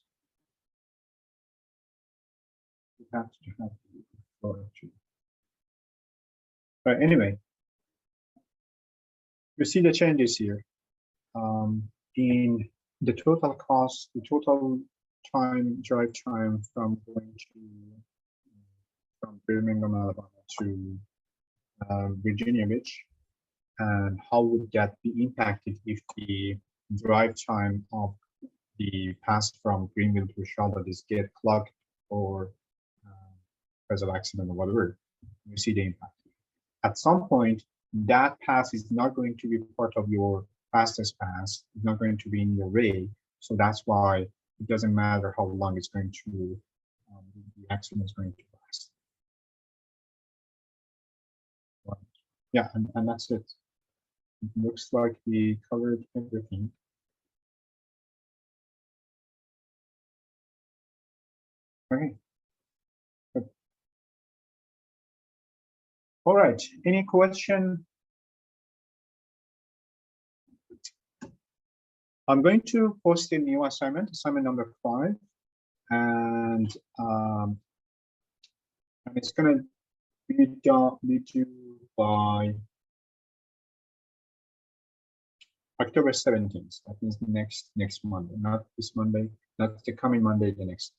You have to have the. But anyway, you see the changes here in the total cost, the total drive time from going to from Birmingham, Alabama to Virginia Beach, and how would that be impacted if the drive time of the pass from Greenville to Charlotte is get clogged or because of accident or whatever. You see the impact. At some point, that pass is not going to be part of your fastest pass. It's not going to be in your way. So that's why it doesn't matter how long it's going to, the accident is going to last. Right. Yeah, and that's it. It looks like we covered everything. Okay. Good. All right, any question? I'm going to post a new assignment number 5, and it's going to be due by October 17th. That means next Monday, not this Monday, not the coming Monday, the next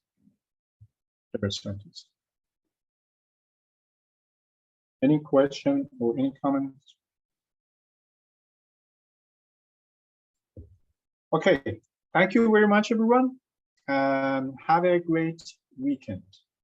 October 17th. Any question or any comments? Okay, thank you very much, everyone, and have a great weekend.